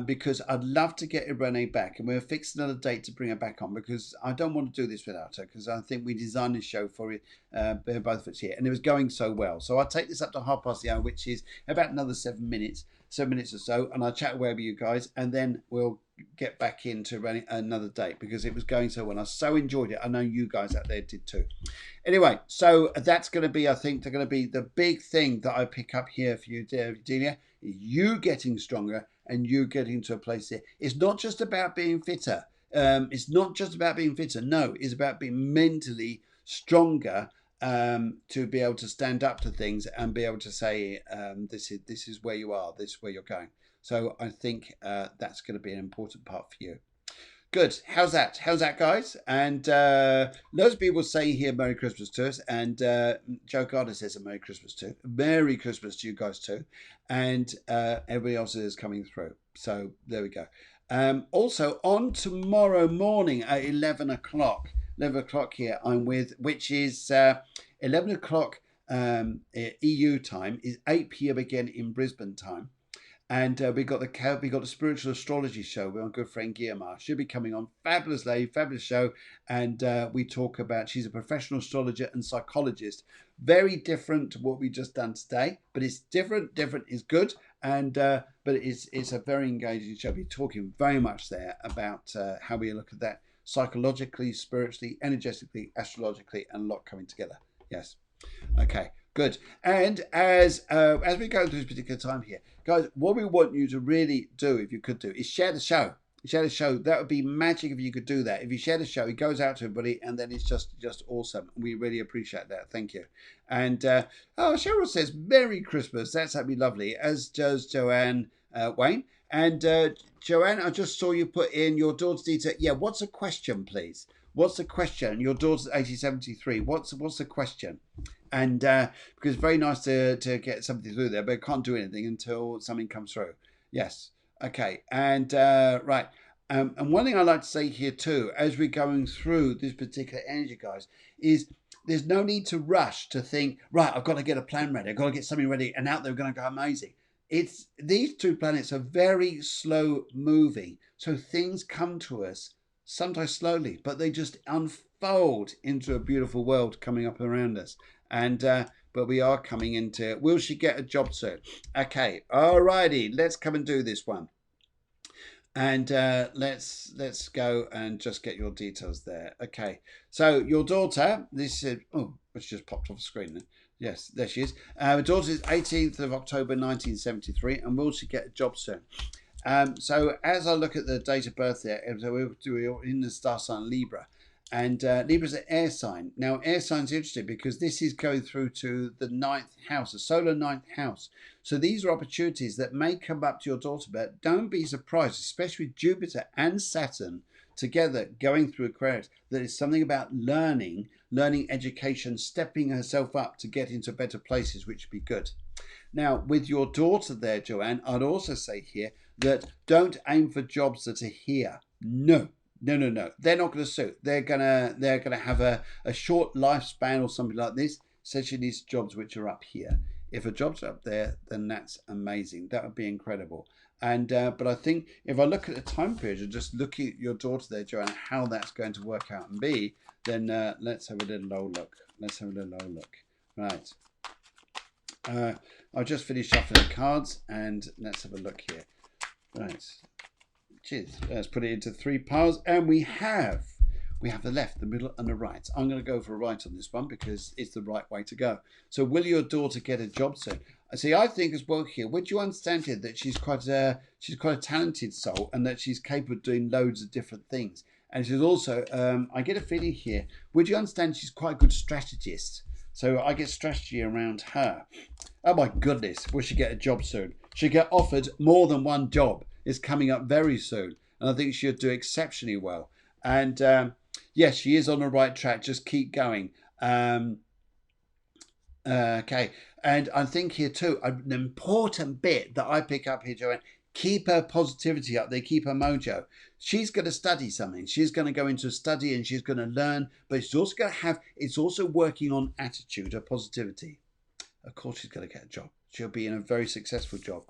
Because I'd love to get Irene back, and we'll fix another date to bring her back on, because I don't want to do this without her, because I think we designed this show for it, both of us here, and it was going so well. So I'll take this up to 1:30, which is about another 7 minutes or so, and I'll chat away with you guys, and then we'll get back into another date, because it was going so well. I so enjoyed it. I know you guys out there did too. Anyway, so that's going to be, I think, going to be the big thing that I pick up here for you, Delia. You getting stronger and you getting to a place there. It's not just about being fitter. It's not just about being fitter. No, it's about being mentally stronger to be able to stand up to things and be able to say, this is where you are, this is where you're going. So I think that's going to be an important part for you. Good. How's that? How's that, guys? And loads of people say here Merry Christmas to us. And Joe Carter says a Merry Christmas too. Merry Christmas to you guys too. And everybody else is coming through. So there we go. Also, on tomorrow morning at 11 o'clock here, I'm with, which is 11 o'clock EU time, is 8 p.m. again in Brisbane time. And we got the spiritual astrology show with our good friend Guillermo. She'll be coming on. Fabulous lady, fabulous show. And we talk about, she's a professional astrologer and psychologist. Very different to what we just done today, but it's different. Different is good. And but it's a very engaging show. We're talking very much there about how we look at that psychologically, spiritually, energetically, astrologically, and a lot coming together. Yes. Okay. Good. And as we go through this particular time here, guys, what we want you to really do, if you could do, is share the show. Share the show. That would be magic if you could do that. If you share the show, it goes out to everybody, and then it's just awesome. We really appreciate that. Thank you. And Cheryl says Merry Christmas. That's that'd be lovely. As does Joanne Wayne. And Joanne, I just saw you put in your daughter's detail. Yeah. What's the question, please? What's the question? Your daughter's 8073. What's the question? And because it's very nice to get something through there, but I can't do anything until something comes through. Yes. Okay. And right. And one thing I'd like to say here too, as we're going through this particular energy, guys, is there's no need to rush to think, right, I've got to get a plan ready. I've got to get something ready. And out there we're going to go amazing. It's these two planets are very slow moving. So things come to us sometimes slowly, but they just unfold into a beautiful world coming up around us. And but we are coming into, will she get a job soon? Okay, alrighty, let's come and do this one. And let's go and just get your details there. Okay, so your daughter, this is, oh, it's just popped off the screen. Yes, there she is. Her daughter is 18th of October 1973, and will she get a job soon? So as I look at the date of birth there, so we're in the star sign Libra, and Libra is an air sign. Now, air signs are interesting because this is going through to the 9th house, the solar 9th house. So these are opportunities that may come up to your daughter, but don't be surprised, especially with Jupiter and Saturn together going through Aquarius, that it's something about learning education, stepping herself up to get into better places, which would be good. Now, with your daughter there, Joanne, I'd also say here that don't aim for jobs that are here. No. They're not going to suit. They're gonna have a short lifespan or something like this. So she needs jobs which are up here. If a job's up there, then that's amazing. That would be incredible. And but I think if I look at the time period and just look at your daughter there, Joanne, how that's going to work out and be, then let's have a little old look. Right. I'll just finish shuffling the cards and let's have a look here. Right. Cheers. Let's put it into 3 piles, and we have the left, the middle, and the right. I'm going to go for a right on this one because it's the right way to go. So, will your daughter get a job soon? See, I think as well here, would you understand here that she's quite a talented soul, and that she's capable of doing loads of different things, and she's also, I get a feeling here, would you understand she's quite a good strategist? So I get strategy around her. Oh my goodness, will she get a job soon? She'll get offered more than one job. Is coming up very soon, and I think she'll do exceptionally well. And yes, she is on the right track. Just keep going. Okay, and I think here too, an important bit that I pick up here, Joanne, keep her positivity up there, keep her mojo. She's going to study something. She's going to go into a study and she's going to learn, but she's also going to have, it's also working on attitude, her positivity. Of course, she's going to get a job. She'll be in a very successful job.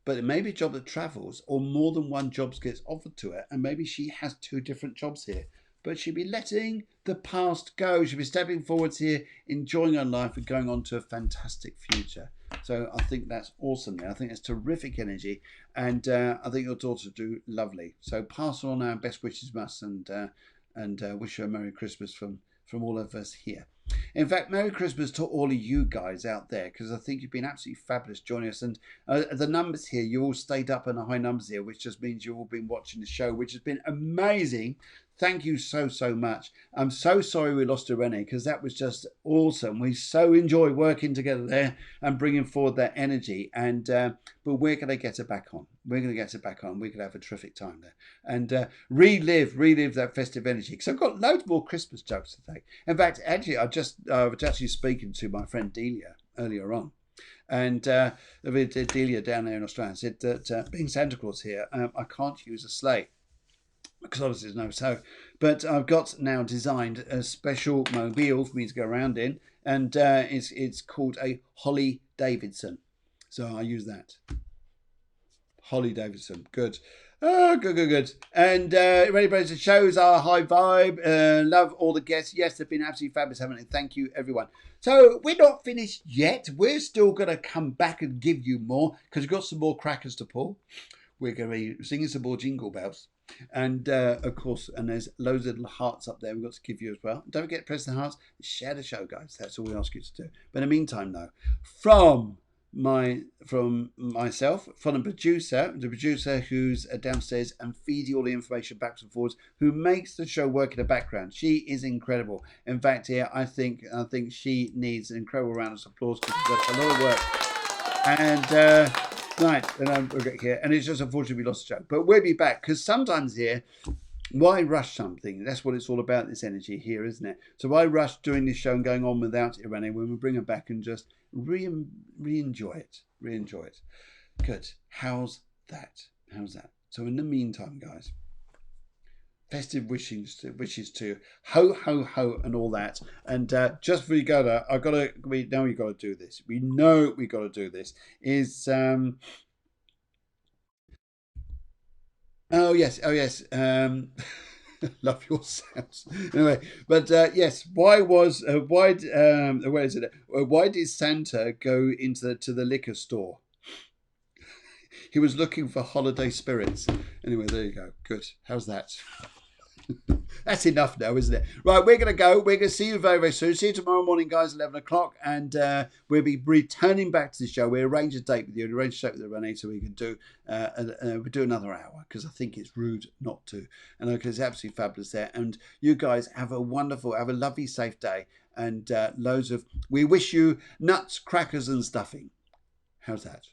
But it may be a job that travels, or more than one job gets offered to her, and maybe she has 2 different jobs here. But she'll be letting the past go. She'll be stepping forwards here, enjoying her life, and going on to a fantastic future. So I think that's awesome there. I think it's terrific energy, and I think your daughter will do lovely. So pass on our best wishes, Mus, and wish her a Merry Christmas from all of us here. In fact, Merry Christmas to all of you guys out there, because I think you've been absolutely fabulous joining us. And the numbers here, you all stayed up in the high numbers here, which just means you've all been watching the show, which has been amazing. Thank you so much. I'm so sorry we lost Irene, because that was just awesome. We so enjoy working together there and bringing forward that energy. And but we're going to get it back on. We're going to get it back on. We could have a terrific time there and relive that festive energy. Because I've got loads more Christmas jokes today. In fact, actually, I was actually speaking to my friend Delia earlier on. And Delia down there in Australia said that being Santa Claus here, I can't use a sleigh. Because obviously there's no so, but I've got now designed a special mobile for me to go around in, and it's called a Holly Davidson, so I use that. Holly Davidson. Good. Oh, good. And ready, brothers, the shows are high vibe. Love all the guests. Yes, they've been absolutely fabulous, haven't they? Thank you, everyone. So we're not finished yet. We're still going to come back and give you more because we've got some more crackers to pull. We're going to be singing some more jingle bells. And of course, and there's loads of little hearts up there we've got to give you as well. Don't forget to press the hearts. Share the show, guys. That's all we ask you to do. But in the meantime, though, from myself, from the producer who's downstairs and feeding all the information backwards and forwards, who makes the show work in the background. She is incredible. In fact, here I think she needs an incredible round of applause because she's got a lot of work. And right, and we'll get here. And it's just unfortunately we lost the show, but we'll be back because sometimes here. Why rush something? That's what it's all about, this energy here, isn't it? So why rush doing this show and going on without Irene when we bring her back and just re-enjoy it? Re-enjoy it. Good. How's that? So in the meantime, guys, festive wishes to ho, ho, ho and all that. And just before you go there, we know we've got to do this. We know we've got to do this. Oh yes. Love your sounds. Anyway, but yes. Why did Santa go to the liquor store? He was looking for holiday spirits. Anyway, there you go. Good. How's that? That's enough now, isn't it? Right, we're going to go. We're going to see you very, very soon. See you tomorrow morning, guys, 11 o'clock. And we'll be returning back to the show. We'll arrange a date with you. We'll arrange a date with Renee so we can do we'll do another hour because I think it's rude not to. And it's absolutely fabulous there. And you guys have a lovely, safe day. And we wish you nuts, crackers and stuffing. How's that?